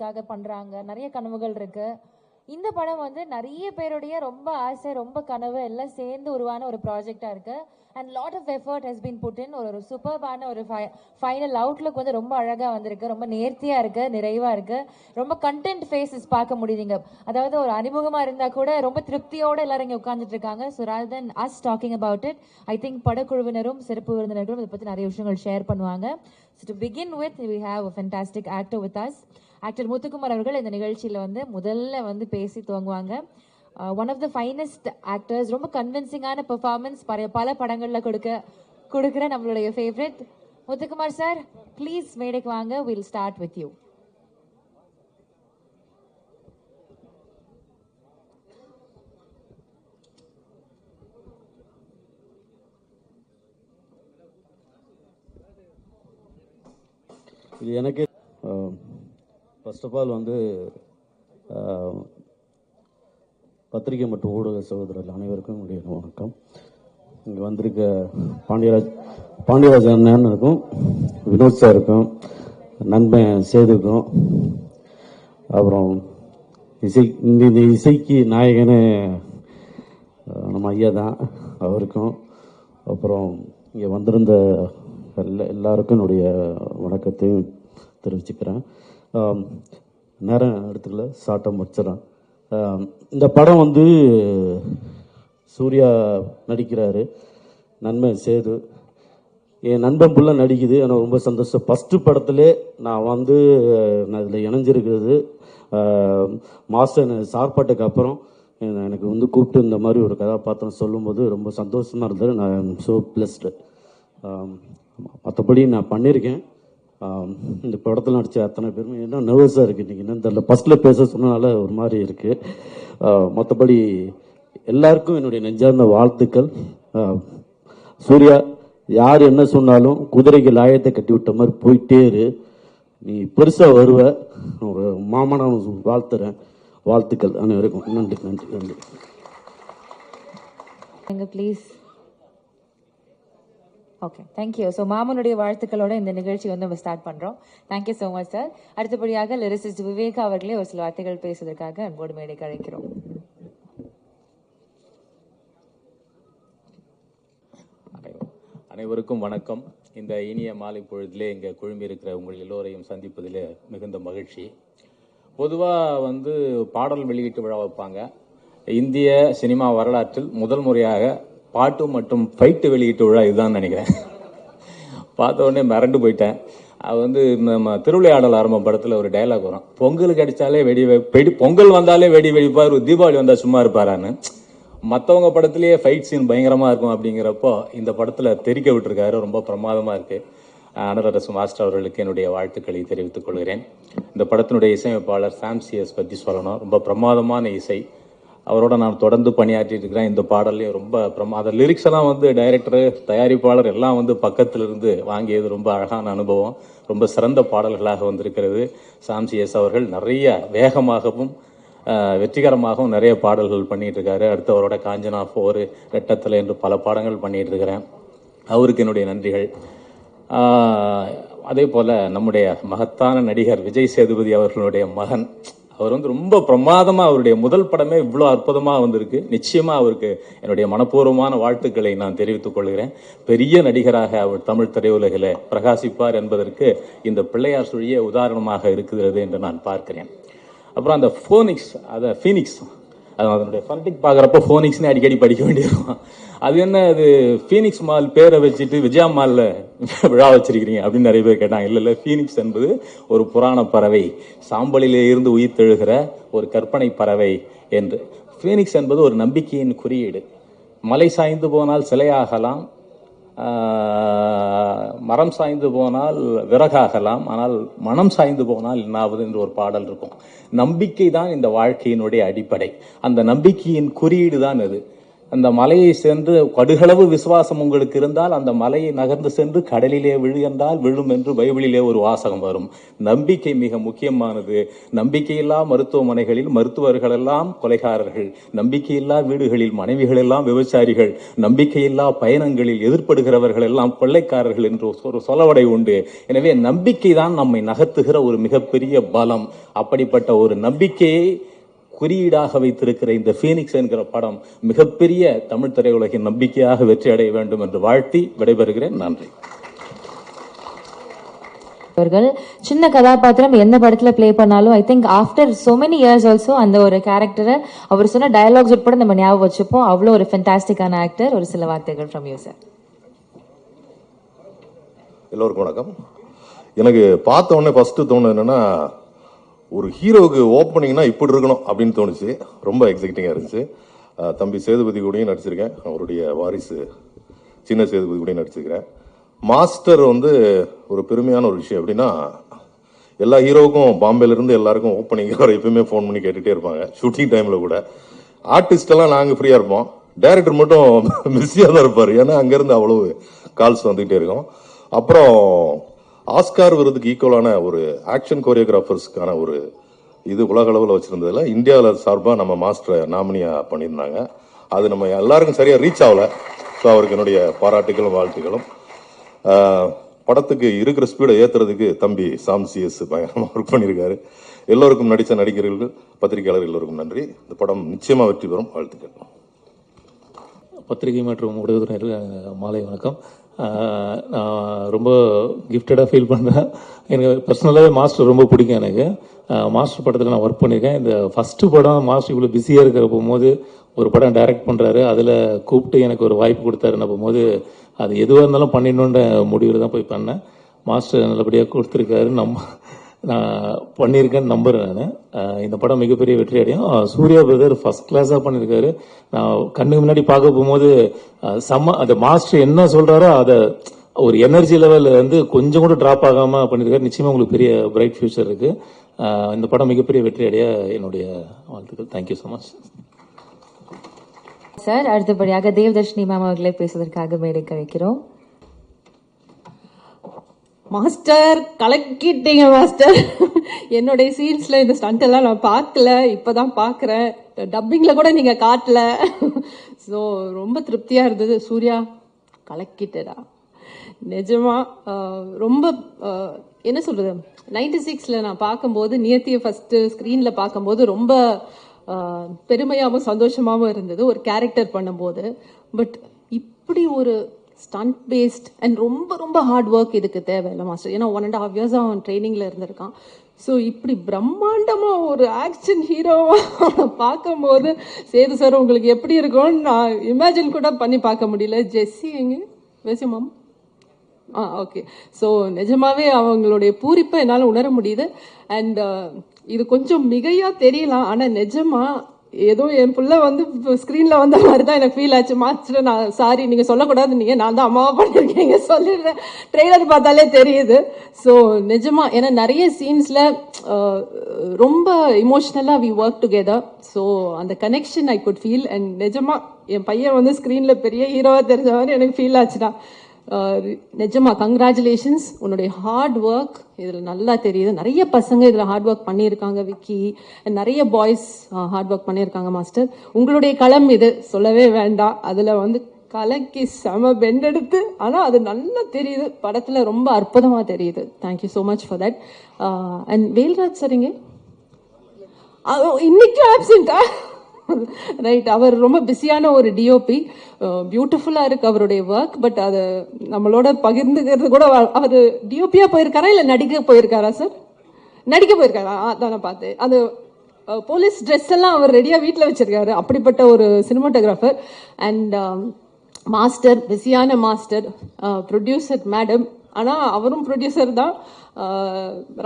அதுக்காக பண்றாங்க. நிறைய கனவுகள் இருக்கு. இந்த படம் வந்து நிறைய பேருடைய ரொம்ப ஆசை, ரொம்ப கனவு எல்லாம் சேர்ந்து உருவான ஒரு ப்ராஜெக்டா இருக்கு. And lot of effort has been put in. ஒரு சூப்பர்பான ஒரு ஃபைனல் அவுட்லுக் வந்து ரொம்ப அழகா வந்திருக்கு. ரொம்ப நேர்த்தியா இருக்கு, நிறைவா இருக்கு. ரொம்ப கண்டென்ட் ஃபேஸஸ் பார்க்க முடியுதுங்க. அதாவது ஒரு அறிமுகமா இருந்தா கூட ரொம்ப திருப்தியோட எல்லாரும் இங்க உட்கார்ந்துட்டு இருக்காங்க. So rather than us talking about it, I think படக்குழுவினரும் சிறப்பு விருந்தினரும் இதை பத்தி நிறைய விஷயங்கள் ஷேர் பண்ணுவாங்க. So to begin with we have a fantastic actor with us. Actor Muthukumar அவர்கள் இந்த நிகழ்ச்சியில் வந்து முதல்ல வந்து பேசி துவங்குவாங்க. One of the finest actors, ரொம்ப கன்வின்சிங்கான பெர்ஃபார்மன்ஸ் பல படங்களில் கொடுக்குற நம்மளுடைய ஃபேவரட் முத்துக்குமார் சார், ப்ளீஸ் மேடைக்கு வாங்க. Will start with you. இது எனக்கு ஃபர்ஸ்ட் ஆஃப் ஆல் வந்து பத்திரிகை மற்றும் ஊடக சகோதரர்கள் அனைவருக்கும் என்னுடைய வணக்கம். இங்கே வந்திருக்க பாண்டியராஜ் அண்ணனுக்கும், வினோத் சாருக்கும், நண்பன் சேதுக்கும், அப்புறம் இந்த இசைக்கு நாயகனே நம்ம ஐயா தான், அவருக்கும், அப்புறம் இங்கே வந்திருந்த எல்லாருக்கும் என்னுடைய வணக்கத்தையும் தெரிவிச்சுக்கிறேன். நேரம் எடுத்துக்கல, ஷார்ட்டாக முடிச்சிடறேன். இந்த படம் வந்து சூர்யா நடிக்கிறாரு, நண்பன் சேது, என் நண்பன் புள்ள நடிக்குது. எனக்கு ரொம்ப சந்தோஷம். ஃபஸ்ட்டு படத்திலே நான் வந்து இதில் இணைஞ்சிருக்கிறது மாஸ்டர் சார்பாட்டுக்கு அப்புறம் எனக்கு வந்து கூப்பிட்டு இந்த மாதிரி ஒரு கதாபாத்திரம் சொல்லும்போது ரொம்ப சந்தோஷமாக இருந்தது. நான் ஸோ பிளஸ்டு. மற்றபடி நான் பண்ணியிருக்கேன். இந்த படத்தில் நடித்த அத்தனை பேருமே என்ன நர்வஸாக இருக்குது, நீங்கள் என்னன்னு தெரியல, ஃபஸ்ட்டில் பேச சொன்னனால ஒரு மாதிரி இருக்குது. மற்றபடி எல்லாருக்கும் என்னுடைய நெஞ்சார்ந்த வாழ்த்துக்கள். சூர்யா, யார் என்ன சொன்னாலும் குதிரைக்கு லாயத்தை கட்டி விட்ட மாதிரி போயிட்டே இரு, நீ பெருசாக வருவ. ஒரு மாமனா வாழ்த்துறேன். வாழ்த்துக்கள் அனைவருக்கும். நன்றி நன்றி நன்றி. ப்ளீஸ். Okay, thank you. ஸோ மாமனுடைய வாழ்த்துக்களோட இந்த நிகழ்ச்சி வந்து நம்ம ஸ்டார்ட் பண்ணுறோம். Thank you so much sir. அடுத்தபடியாக லிரிசிஸ்ட் விவேகா அவர்களே ஒரு சில வார்த்தைகள் பேசுவதற்காக அன்போடு மேடைக்கு அழைக்கிறோம். அனைவருக்கும் வணக்கம். இந்த இனிய மாலை பொழுதிலே இங்கே குழுமி இருக்கிற உங்கள் எல்லோரையும் சந்திப்பதிலே மிகுந்த மகிழ்ச்சி. பொதுவாக வந்து பாடல் வெளியீட்டு விழா வைப்பாங்க. இந்திய சினிமா வரலாற்றில் முதல் முறையாக பாட்டு மற்றும் ஃபைட்டு வெளியீட்டு விழா இதுதான் நினைக்கிறேன். பார்த்த உடனே மிரண்டு போயிட்டேன். அது வந்து நம்ம திருவிளையாடல் ஆரம்பம் படத்தில் ஒரு டைலாக் வரும், பொங்கலுக்கு அடித்தாலே பொங்கல் வந்தாலே வெடிப்பார், தீபாவளி வந்தால் சும்மா இருப்பாரான்னு. மற்றவங்க படத்துலேயே ஃபைட் சீன் பயங்கரமாக இருக்கும். அப்படிங்கிறப்போ இந்த படத்தில் தெரிக்க விட்டுருக்காரு. ரொம்ப பிரமாதமாக இருக்குது. அனரரசு மாஸ்டர் அவர்களுக்கு என்னுடைய வாழ்த்துக்களை தெரிவித்துக் கொள்கிறேன். இந்த படத்தினுடைய இசையமைப்பாளர் சாம்சிஎஸ் பற்றி சொல்லணும். ரொம்ப பிரமாதமான இசை. அவரோட நான் தொடர்ந்து பணியாற்றிட்டு இருக்கிறேன். இந்த பாடல்லையும் ரொம்ப பிரமாதம். லிரிக்ஸ் எல்லாம் வந்து டைரக்டர், தயாரிப்பாளர் எல்லாம் வந்து பக்கத்திலிருந்து வாங்கியது ரொம்ப அழகான அனுபவம். ரொம்ப சிறந்த பாடல்களாக வந்திருக்கிறது. சாம்சிஎஸ் அவர்கள் நிறைய வேகமாகவும் வெற்றிகரமாகவும் நிறைய பாடல்கள் பண்ணிட்டு இருக்காரு. அடுத்து அவரோட காஞ்சனா 4, ரெட்டத்தலை என்று பல பாடங்கள் பண்ணிட்டு இருக்கிறேன். அவருக்கு என்னுடைய நன்றிகள். அதே போல நம்முடைய மகத்தான நடிகர் விஜய் சேதுபதி அவர்களுடைய மகன், அவர் வந்து ரொம்ப பிரமாதமாக, அவருடைய முதல் படமே இவ்வளோ அற்புதமாக வந்திருக்கு. நிச்சயமாக அவருக்கு என்னுடைய மனப்பூர்வமான வாழ்த்துக்களை நான் தெரிவித்துக் கொள்கிறேன். பெரிய நடிகராக அவர் தமிழ் திரையுலகில் பிரகாசிப்பார் என்பதற்கு இந்த பிள்ளையார் சுழியே உதாரணமாக இருக்கிறது என்று நான் பார்க்கிறேன். அப்புறம் அந்த ஃபீனிக்ஸ் அதனுடைய ஃபனட்டிக் பார்க்குறப்ப ஃபோனிக்ஸ்னு அடிக்கடி படிக்க வேண்டியிருக்கும். அது என்ன, அது ஃபீனிக்ஸ் மால் பேரை வச்சுட்டு விஜயா மாலில் விழா வச்சிருக்கிறீங்க அப்படின்னு நிறைய பேர் கேட்டாங்க. இல்லை, ஃபீனிக்ஸ் என்பது ஒரு புராண பறவை, சாம்பலிலே இருந்து உயிர் தெழுகிற ஒரு கற்பனை பறவை என்று. ஃபீனிக்ஸ் என்பது ஒரு நம்பிக்கையின் குறியீடு. மலை சாய்ந்து போனால் சிலையாகலாம், மரம் சாய்ந்து போனால் விறகாகலாம், ஆனால் மனம் சாய்ந்து போனால் என்னாவது என்று ஒரு பாடல் இருக்கும். நம்பிக்கை தான் இந்த வாழ்க்கையினுடைய அடிப்படை. அந்த நம்பிக்கையின் குறியீடு தான் அது. அந்த மலையை சென்று கடுகளவு விசுவாசம் உங்களுக்கு இருந்தால் அந்த மலையை நகர்ந்து சென்று கடலிலே விழு என்றால் விழும் என்று பைபிளிலே ஒரு வாசகம் வரும். நம்பிக்கை மிக முக்கியமானது. நம்பிக்கையில்லா மருத்துவமனைகளில் மருத்துவர்கள் எல்லாம் கொலைகாரர்கள், நம்பிக்கையில்லா வீடுகளில் மனைவிகள் எல்லாம் விபச்சாரிகள், நம்பிக்கையில்லா பயணங்களில் எதிர்ப்படுகிறவர்கள் எல்லாம் கொள்ளைக்காரர்கள் என்று ஒரு சொலவடை உண்டு. எனவே நம்பிக்கை தான் நம்மை நகர்த்துகிற ஒரு மிகப்பெரிய பலம். அப்படிப்பட்ட ஒரு நம்பிக்கையை குறியீடாக வைத்திருக்கிற இந்த பீனிக்ஸ் என்கிற படம் மிகப்பெரிய தமிழ் திரையுலகின் நம்பிக்கையாக வெற்றி அடைய வேண்டும் என்று வாழ்த்தி விடைபெறுகிறேன். நன்றி. அவர்கள் சின்ன கதாபாத்திரம் எந்த படத்துல பிளே பண்ணாலும் I think after so many years also அந்த ஒரு கேரக்டரை அவர் சொன்ன டயலாக்ஸ் உட்பட நம்ம ஞாபகம் வச்சுப்போம். அவ்வளோ ஒரு ஃபென்டாஸ்டிக்கான ஆக்டர். ஒரு சில வார்த்தைகள் ஃப்ரம் யூ சார். எல்லோருக்கும் வணக்கம். எனக்கு பார்த்த உடனே ஃபர்ஸ்ட் தோணுது என்னன்னா, ஒரு ஹீரோவுக்கு ஓப்பனிங்னா இப்படி இருக்கணும் அப்படின்னு தோணுச்சு. ரொம்ப எக்ஸைட்டிங்காக இருந்துச்சு. தம்பி சேதுபதி கூடயும் நடிச்சிருக்கேன். அவருடைய வாரிசு சின்ன சேதுபதி கூடயும் நடிச்சிருக்கிறேன். மாஸ்டர் ஒரு பெருமையான ஒரு விஷயம். எப்படின்னா, எல்லா ஹீரோவுக்கும் பாம்பேலேருந்து எல்லாருக்கும் ஓப்பனிங் வர எப்பயுமே ஃபோன் பண்ணி கேட்டுகிட்டே இருப்பாங்க. ஷூட்டிங் டைமில் கூட ஆர்டிஸ்டெல்லாம் நாங்கள் ஃப்ரீயாக இருப்போம், டைரக்டர் மட்டும் பிஸியாக தான் இருப்பார். ஏன்னா அங்கேருந்து அவ்வளவு கால்ஸ் வந்துகிட்டே இருக்கும். அப்புறம் ஆஸ்கார் விருதுக்கு ஈக்குவலான ஒரு ஆக்ஷன் கோரியோகிராஃபர்ஸ்க்கான ஒரு இது உலக அளவில் வச்சிருந்ததுல இந்தியாவில் சார்பாக நம்ம மாஸ்டரை நாமினியா பண்ணியிருந்தாங்க. அது நம்ம எல்லாருக்கும் சரியாக ரீச் ஆகல. ஸோ அவருக்கு என்னுடைய பாராட்டுகளும் வாழ்த்துக்களும். படத்துக்கு இருக்கிற ஸ்பீடை ஏற்றுறதுக்கு தம்பி சாம் சிஎஸ் பயங்கரமாக ஒர்க் பண்ணியிருக்காரு. எல்லோருக்கும் நடித்த நடிகர்கள், பத்திரிகையாளர் எல்லோருக்கும் நன்றி. இந்த படம் நிச்சயமாக வெற்றி பெறும். வாழ்த்துக்கள். பத்திரிகை மற்றும் ஊடகத்துறை மாலை வணக்கம். நான் ரொம்ப கிஃப்டடாக ஃபீல் பண்ணுறேன். எனக்கு பர்சனலாகவே மாஸ்டர் ரொம்ப பிடிக்கும். எனக்கு மாஸ்டர் படத்தில் நான் ஒர்க் பண்ணியிருக்கேன். இந்த ஃபஸ்ட்டு படம் மாஸ்டர் இவ்வளோ பிஸியாக இருக்கிற போகும்போது ஒரு படம் டைரக்ட் பண்ணுறாரு, அதில் கூப்பிட்டு எனக்கு ஒரு வாய்ப்பு கொடுத்தாருன்னு போகும்போது அது எதுவாக இருந்தாலும் பண்ணிடணுன்ற முடிவில் தான் போய் பண்ணேன். மாஸ்டர் நல்லபடியாக கொடுத்துருக்காரு. நான் பண்ணியிருக்கேன்னு நம்புறேன். நான் இந்த படம் மிகப்பெரிய வெற்றி அடையும். சூர்யா பிரதர் ஃபர்ஸ்ட் கிளாஸாக பண்ணியிருக்காரு. நான் கண்ணுக்கு முன்னாடி பார்க்க போகும்போது அந்த மாஸ்டர் என்ன சொல்றாரோ அதை ஒரு எனர்ஜி லெவல் கொஞ்சம் கூட டிராப் ஆகாமல் பண்ணியிருக்காரு. நிச்சயமா உங்களுக்கு பெரிய பிரைட் ஃபியூச்சர் இருக்கு. இந்த படம் மிகப்பெரிய வெற்றி அடைய என்னுடைய வாழ்த்துக்கள். Thank you so much sir. அடுத்தபடியாக தேவதர்ஷினி மேம் அவர்களை பேசுவதற்காக மேடைக்கு அழைக்கிறோம். மாஸ்டர் கலக்கிட்டீங்க மாஸ்டர். என்னுடைய சீன்ஸ்ல இந்த ஸ்டண்ட் எல்லாம் நான் பார்க்கல, இப்பதான் பார்க்குறேன். டப்பிங்ல கூட நீங்க காட்டல. ஸோ ரொம்ப திருப்தியா இருந்தது. சூர்யா கலக்கிட்டடா நிஜமா. ரொம்ப என்ன சொல்றது, 96ல நான் பார்க்கும்போது நியத்தியை ஃபர்ஸ்ட் ஸ்க்ரீன்ல பார்க்கும்போது ரொம்ப பெருமையாகவும் சந்தோஷமாகவும் இருந்தது ஒரு கேரக்டர் பண்ணும்போது. பட் இப்படி ஒரு ஸ்டண்ட் பேஸ்ட் அண்ட் ரொம்ப ரொம்ப ஹார்ட் ஒர்க் இதுக்கு தேவையில்லை மாஸ்டர். ஏன்னா 1.5 years அவன் ட்ரைனிங்ல இருந்திருக்கான். ஸோ இப்படி பிரம்மாண்டமா ஒரு ஆக்ஷன் ஹீரோவா பார்க்கும்போது சேது சார் உங்களுக்கு எப்படி இருக்கும்னு நான் இமேஜின் கூட பண்ணி பார்க்க முடியல. ஜெஸ்ஸி எங்க பேசி மாம்? ஓகே. ஸோ நிஜமாவே அவங்களுடைய பூரிப்பை என்னால் உணர முடியுது. அண்ட் இது கொஞ்சம் மிகையா தெரியலாம், ஆனால் நிஜமா ஏதோ என் பிள்ளை ஸ்க்ரீனில் வந்த மாதிரி தான் எனக்கு ஃபீல் ஆச்சு. மாஸ்டர் நான் சாரி, நீங்கள் சொல்லக்கூடாது, நீங்கள் நான் தான் அம்மாவை பண்ணியிருக்கீங்க சொல்லிடுறேன். ட்ரெய்லர் பார்த்தாலே தெரியுது. ஸோ நிஜமா ஏன்னா நிறைய சீன்ஸில் ரொம்ப இமோஷ்னலாக வி ஒர்க் டுகெதர். ஸோ அந்த connection I could feel. And நிஜமா என் பையன் ஸ்க்ரீனில் பெரிய ஹீரோவாக தெரிஞ்ச மாதிரி எனக்கு ஃபீல் ஆச்சுடா. நிஜமா கங்க்ராச்சுலேஷன்ஸ். உன்னுடைய ஹார்ட் ஒர்க் இதில் நல்லா தெரியுது. நிறைய பசங்க இதில் ஹார்ட் ஒர்க் பண்ணியிருக்காங்க. விக்கி நிறைய பாய்ஸ் ஹார்ட் ஒர்க் பண்ணியிருக்காங்க மாஸ்டர். உங்களுடைய களம் இது, சொல்லவே வேண்டாம். அதில் கலக்கி செம பெண்டெடுத்து, ஆனால் அது நல்லா தெரியுது படத்தில், ரொம்ப அற்புதமாக தெரியுது. Thank you so much for that. And Velraj சரிங்க இன்னைக்கு ஆப்சென்ட்டா? ரைட். அவர் ரொம்ப பிஸியான ஒரு டிஓபி. பியூட்டிஃபுல்லாக இருக்கு அவருடைய ஒர்க். பட் அதை நம்மளோட பகிர்ந்துக்கிறது கூட. அவர் டிஓபியா போயிருக்காரா இல்லை நடிக்க போயிருக்காரா சார்? நடிக்க போயிருக்காரா? அதான் நான் பார்த்தேன். அது போலீஸ் ட்ரெஸ் எல்லாம் அவர் ரெடியாக வீட்டில் வச்சிருக்காரு. அப்படிப்பட்ட ஒரு சினிமாட்டோகிராஃபர். அண்ட் மாஸ்டர், பிஸியான மாஸ்டர், ப்ரொடியூசர் மேடம். ஆனால் அவரும் ப்ரொடியூசர் தான்.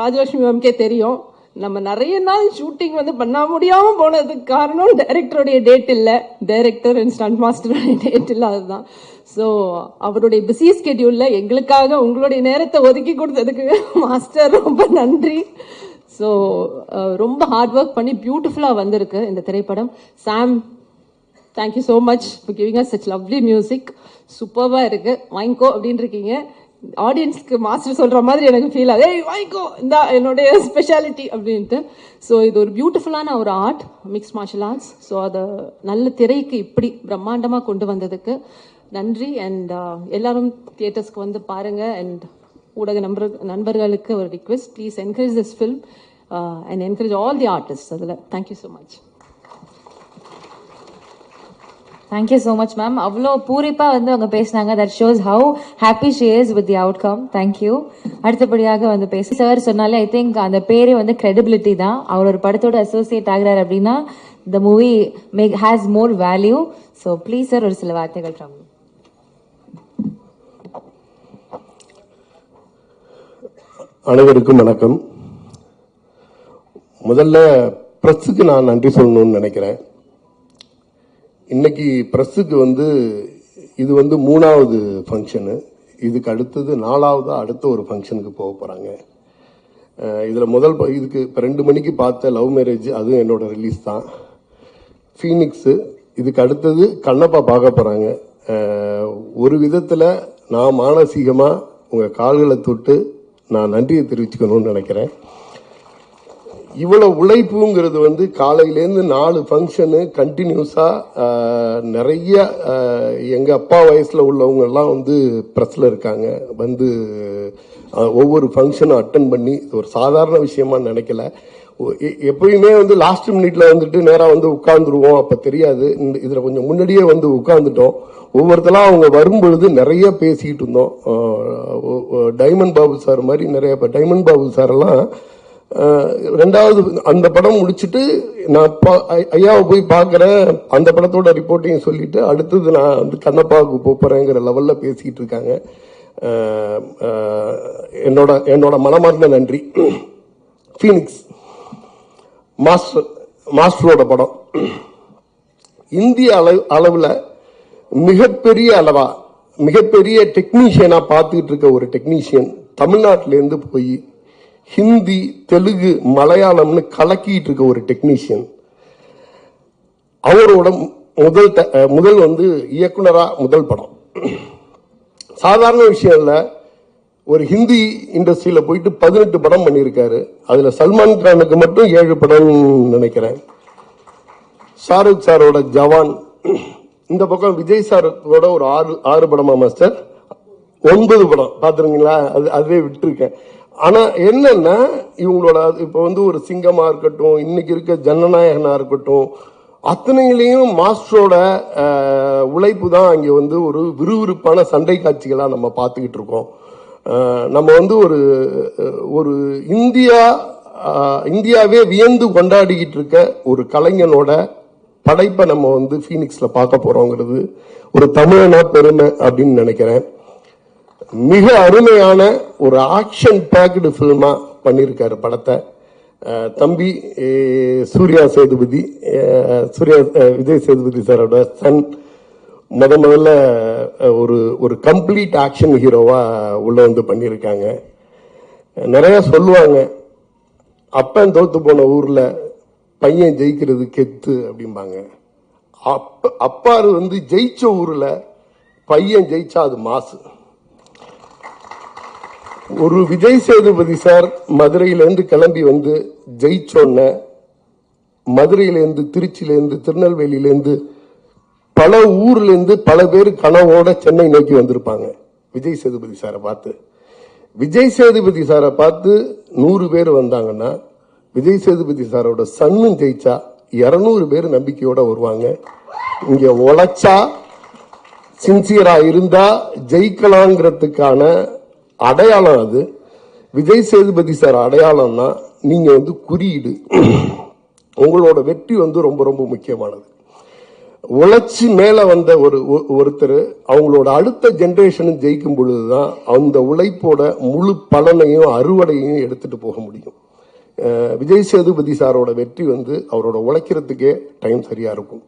ராஜலட்சுமி மேம்கே தெரியும். நம்ம நிறைய நாள் ஷூட்டிங் பண்ண முடியாமல் போனதுக்கு காரணம் டைரக்டருடைய டேட் இல்லை, டைரக்டர் அண்ட் ஸ்டண்ட் மாஸ்டருடைய டேட் இல்லை. அதுதான். ஸோ அவருடைய பிஸி ஸ்கெடியூலில் எங்களுக்காக உங்களுடைய நேரத்தை ஒதுக்கி கொடுத்ததுக்கு மாஸ்டர் ரொம்ப நன்றி. ஸோ ரொம்ப ஹார்ட் ஒர்க் பண்ணி பியூட்டிஃபுல்லாக வந்திருக்கு இந்த திரைப்படம். Sam thank you so much for giving us such lovely music. சூப்பராக இருக்கு, வாங்கிக்கோ அப்படின்னு இருக்கீங்க. ஆடியன்ஸ்க்கு மாஸ்டர் சொல்ற மாதிரி எனக்கு ஃபீல் ஆகுது, ஏய் வாங்கிக்கோ இந்த என்னுடைய ஸ்பெஷாலிட்டி அப்படின்ட்டு. ஸோ இது ஒரு பியூட்டிஃபுல்லான ஒரு art, mix martial arts. So அதை நல்ல திரைக்கு இப்படி பிரம்மாண்டமாக கொண்டு வந்ததுக்கு நன்றி. அண்ட் எல்லாரும் தியேட்டர்ஸ்க்கு வந்து பாருங்க. அண்ட் ஊடக நண்பர்களுக்கு ஒரு request, please encourage this film and encourage all the artist. அதில் thank you so much. Thank you so much ma'am. அவ்வளோ பூரிப்பாக வந்து அவங்க பேசினாங்க. That shows how happy she is with the outcome. Thank you. அடுத்தபடியாக வந்து பேசி சார் சொன்னாலே ஐ திங்க் அந்த பேரே வந்து கிரெடிபிலிட்டி தான். அவர் ஒரு படத்தோட அசோசியேட் ஆகிறார் அப்படின்னா the movie has more value. So please sir ஒரு சில வார்த்தைகள் ஃப்ரம். அனைவருக்கும் வணக்கம். முதல்ல பிரஸுக்கு நான் நன்றி சொல்லணும்னு நினைக்கிறேன். இன்னைக்கு பிரஸுக்கு வந்து இது வந்து 3வது ஃபங்க்ஷனு. இதுக்கு அடுத்தது 4வது அடுத்த ஒரு ஃபங்க்ஷனுக்கு போக போகிறாங்க. இதில் இதுக்கு இப்போ 2 மணிக்கு பார்த்த லவ் மேரேஜ், அதுவும் என்னோட ரிலீஸ் தான். ஃபீனிக்ஸு, இதுக்கு அடுத்தது கண்ணப்பா பார்க்க போகிறாங்க. ஒரு விதத்தில் நான் மானசீகமாக உங்கள் கால்களை தொட்டு நான் நன்றியை தெரிவிச்சுக்கணும்னு நினைக்கிறேன். இவ்வளவு உழைப்புங்கிறது வந்து காலையிலேருந்து 4 ஃபங்க்ஷனு கண்டினியூஸாக நிறைய எங்கள் அப்பா வயசில் உள்ளவங்க எல்லாம் வந்து ப்ரெஸ்ஸில் இருக்காங்க. வந்து ஒவ்வொரு ஃபங்க்ஷனும் அட்டன் பண்ணி இது ஒரு சாதாரண விஷயமா நினைக்கல. எப்பயுமே வந்து லாஸ்ட் மினிட்ல வந்துட்டு நேராக வந்து உட்கார்ந்துருவோம், அப்போ தெரியாது. இதில் கொஞ்சம் முன்னாடியே வந்து உட்கார்ந்துட்டோம். ஒவ்வொருத்தலாம் அவங்க வரும்பொழுது நிறைய பேசிக்கிட்டு இருந்தோம். டைமண்ட் பாபு சார் மாதிரி நிறைய, இப்போ டைமண்ட் பாபு சார் எல்லாம் 2வது அந்த படம் முடிச்சுட்டு நான் ஐயாவை போய் பார்க்குறேன், அந்த படத்தோட ரிப்போர்ட்டையும் சொல்லிட்டு அடுத்தது நான் வந்து கண்ணப்பாவுக்கு போறேங்கிற லெவல்ல பேசிக்கிட்டு இருக்காங்க. என்னோட மனமார்ந்த நன்றி. ஃபீனிக்ஸ் மாஸ்டரோட படம் இந்திய அளவில் மிகப்பெரிய டெக்னீஷியனா பார்த்துக்கிட்டு இருக்க ஒரு டெக்னீஷியன் தமிழ்நாட்டிலேருந்து போய் ஹிந்தி, தெலுங்கு, மலையாளம்னு கலக்கிட்டு இருக்க ஒரு டெக்னீஷியன். அவரோட முதல் வந்து இயக்குனரா முதல் படம் சாதாரண விஷயம் இல்ல. ஒரு ஹிந்தி இண்டஸ்ட்ரியில போயிட்டு 18 படம் பண்ணியிருக்காரு. அதுல சல்மான் கானுக்கு மட்டும் 7 படம் நினைக்கிறேன். ஷாருக் சாரோட ஜவான், இந்த பக்கம் விஜய் சாரோட ஒரு 6 படமா மாஸ்டர், 9 படம் பாத்துருங்களா? அதுவே விட்டுருக்கேன். ஆனா என்னன்னா இவங்களோட இப்ப வந்து ஒரு சிங்கமா இருக்கட்டும், இன்னைக்கு இருக்க ஜனநாயகனா இருக்கட்டும், அத்தனையிலையும் மாஸ்டரோட உழைப்பு தான் அங்க வந்து ஒரு விறுவிறுப்பான சண்டை காட்சிகளா நம்ம பார்த்துக்கிட்டு இருக்கோம். நம்ம வந்து ஒரு இந்தியாவே வியந்து கொண்டாடிக்கிட்டு இருக்க ஒரு கலைஞனோட படைப்பை நம்ம வந்து ஃபீனிக்ஸ்ல பார்க்க போறோங்கிறது ஒரு தமிழனா பெருமை அப்படின்னு நினைக்கிறேன். மிக அருமையான ஒரு ஆக்ஷன் பேக்டு பிலிமா பண்ணியிருக்காரு படத்தை. தம்பி விஜய் சேதுபதி சாரோட சன் முதல்ல ஒரு கம்ப்ளீட் ஆக்ஷன் ஹீரோவா உள்ள வந்து பண்ணியிருக்காங்க. நிறைய சொல்லுவாங்க, அப்பன் தோத்து போன ஊர்ல பையன் ஜெயிக்கிறது கெத்து அப்படிம்பாங்க. அப்பாரு வந்து ஜெயிச்ச ஊர்ல பையன் ஜெயிச்சா அது மாசு. ஒரு விஜய் சேதுபதி சார் மதுரையிலேருந்து கிளம்பி வந்து ஜெயிச்சோன்ன, மதுரையிலேருந்து, திருச்சியிலேருந்து, திருநெல்வேலியிலேருந்து, பல ஊர்லேருந்து பல பேர் கனவோட சென்னை நோக்கி வந்திருப்பாங்க விஜய் சேதுபதி சாரை பார்த்து. விஜய் சேதுபதி சாரை பார்த்து 100 பேர் வந்தாங்கன்னா விஜய் சேதுபதி சாரோட சன்னும் ஜெயிச்சா 200 பேர் நம்பிக்கையோட வருவாங்க. இங்க உழைச்சா, சின்சியரா இருந்தா ஜெயிக்கலாங்கிறதுக்கான அடையாளம் அது. விஜய் சேதுபதி சார் அடையாளம்னா நீங்க வந்து குறியீடு. உங்களோட வெற்றி வந்து ரொம்ப ரொம்ப முக்கியமானது. உழைச்சி மேல வந்த ஒருத்தர் அவங்களோட அடுத்த ஜெனரேஷனும் ஜெயிக்கும் பொழுதுதான் அந்த உழைப்போட முழு பலனையும் அறுவடையும் எடுத்துட்டு போக முடியும். விஜய் சேதுபதி சாரோட வெற்றி வந்து அவரோட உழைக்கிறதுக்கே டைம் சரியா இருக்கும்.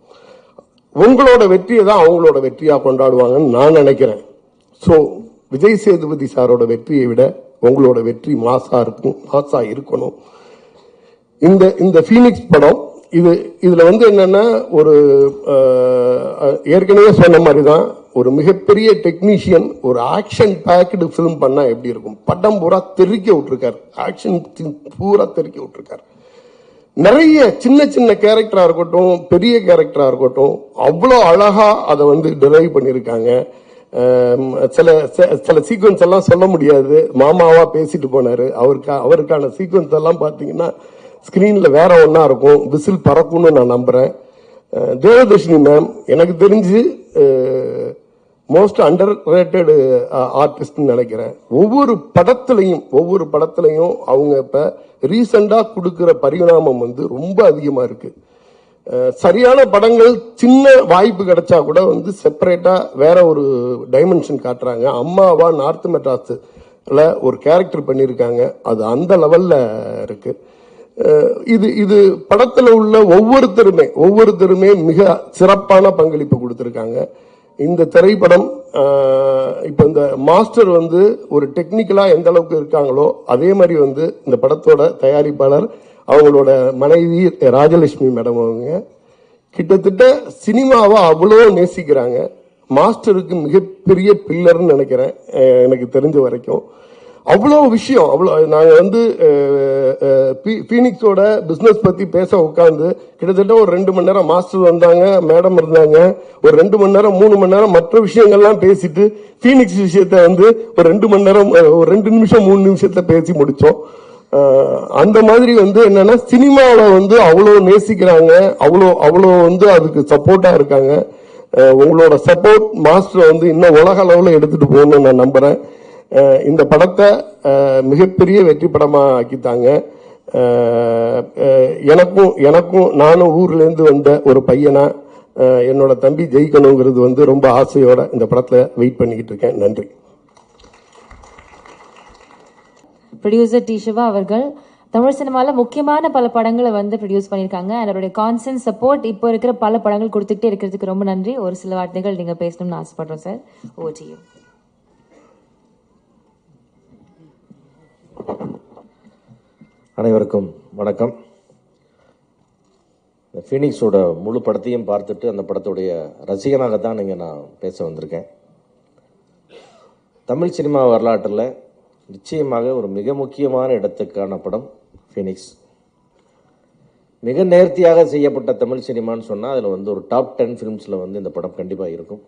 உங்களோட வெற்றியை தான் அவங்களோட வெற்றியா கொண்டாடுவாங்கன்னு நான் நினைக்கிறேன். ஸோ விஜய் சேதுபதி சாரோட வெற்றியை விட உங்களோட வெற்றி மாசா இருக்கணும். இந்த ஃபீனிக்ஸ் படம் இதுல வந்து என்னன்னா ஒரு ஏற்கனவே சொன்ன மாதிரி தான் ஒரு மிகப்பெரிய டெக்னீஷியன் ஒரு ஆக்ஷன் பேக்டு ஃபிலிம் பண்ணா எப்படி இருக்கும். படம் பூரா தெறிக்க விட்டுருக்காரு, ஆக்ஷன் பூரா தெறிக்க விட்டுருக்காரு. நிறைய சின்ன சின்ன கேரக்டரா இருக்கட்டும், பெரிய கேரக்டரா இருக்கட்டும், அவ்வளோ அழகா அதை வந்து டிரைவ் பண்ணியிருக்காங்க. சில சீக்வன்ஸ் எல்லாம் சொல்ல முடியாது, மாமாவா பேசிட்டு போனாரு. அவருக்கான சீக்வன்ஸ் எல்லாம் பாத்தீங்கன்னா ஸ்கிரீன்ல வேற ஒன்னா இருக்கும், விசில் பறக்கும்னு நான் நம்புறேன். தேவதர்ஷினி மேம் எனக்கு தெரிஞ்சு மோஸ்ட் அண்டர் ரேட்டட் ஆர்டிஸ்ட் நினைக்கிறேன். ஒவ்வொரு படத்திலையும் அவங்க இப்ப ரீசெண்டா கொடுக்கிற பரிணாமம் வந்து ரொம்ப அதிகமா இருக்கு. சரியான படங்கள் சின்ன வாய்ப்பு கிடைச்சா கூட வந்து செப்பரேட்டா வேற ஒரு டைமென்ஷன் காட்டுறாங்க. அம்மாவா நார்த் மெட்ராஸ்ல ஒரு கேரக்டர் பண்ணியிருக்காங்க, அது அந்த லெவல்ல இருக்கு. இது படத்துல உள்ள ஒவ்வொருத்தருமே மிக சிறப்பான பங்களிப்பு கொடுத்திருக்காங்க. இந்த திரைப்படம் இப்ப இந்த மாஸ்டர் வந்து ஒரு டெக்னிக்கலா எந்த அளவுக்கு இருக்காங்களோ அதே மாதிரி வந்து இந்த படத்தோட தயாரிப்பாளர் அவங்களோட மனைவி ராஜலட்சுமி மேடம் அவங்க கிட்டத்தட்ட சினிமாவை அவ்வளோ நேசிக்கிறாங்க. மாஸ்டருக்கு மிகப்பெரிய பில்லர்னு நினைக்கிறேன் எனக்கு தெரிஞ்ச வரைக்கும். அவ்வளோ விஷயம், நாங்க வந்து பீனிக்ஸோட பிசினஸ் பத்தி பேச உட்காந்து கிட்டத்தட்ட ஒரு 2 மணி நேரம் மாஸ்டர் வந்தாங்க, மேடம் இருந்தாங்க, ஒரு 2 மணி நேரம் 3 மணி நேரம் மற்ற விஷயங்கள்லாம் பேசிட்டு பீனிக்ஸ் விஷயத்த வந்து ஒரு 2 மணி நேரம் ஒரு 2 நிமிஷம் 3 நிமிஷத்துல பேசி முடிச்சோம். அந்த மாதிரி வந்து என்னன்னா சினிமாவை வந்து அவ்வளோ நேசிக்கிறாங்க, அவ்வளோ வந்து அதுக்கு சப்போர்ட்டா இருக்காங்க. உங்களோட சப்போர்ட் மாஸ்டர் வந்து இன்னும் உலக அளவுல எடுத்துட்டு போகணும்னு நான் நம்புறேன். இந்த படத்தை மிகப்பெரிய வெற்றி படமா ஆக்கித்தாங்க. எனக்கும் நானும் ஊர்ல இருந்து வந்த ஒரு பையனா என்னோட தம்பி ஜெயிக்கணுங்கிறது வந்து ரொம்ப ஆசையோட இந்த படத்துல வெயிட் பண்ணிக்கிட்டு இருக்கேன். நன்றி. ப்ரொடியூசர் டி சிவா அவர்கள் தமிழ் சினிமாவில் முக்கியமான பல படங்களை வந்து ப்ரொடியூஸ் பண்ணியிருக்காங்க. அவருடைய கான்ஸ்டன்ட் சப்போர்ட் இப்போ இருக்கிற பல படங்கள் கொடுத்துக்கிட்டே இருக்கிறதுக்கு ரொம்ப நன்றி. ஒரு சில வார்த்தைகள் நீங்க பேசணும்னு ஆசைப்படுறோம் சார். Over to you. அனைவருக்கும் வணக்கம். ஃபீனிக்ஸோட முழு படத்தையும் பார்த்துட்டு அந்த படத்துடைய ரசிகனாகத்தான் இங்கே நான் பேச வந்திருக்கேன். தமிழ் சினிமா வரலாற்றில் நிச்சயமாக ஒரு மிக முக்கியமான இடத்துக்கான படம் ஃபீனிக்ஸ். மிக நேர்த்தியாக செய்யப்பட்ட தமிழ் சினிமான்னு சொன்னால் அதில் வந்து ஒரு டாப் 10 ஃபிலிம்ஸில் வந்து இந்த படம் கண்டிப்பாக இருக்கும்.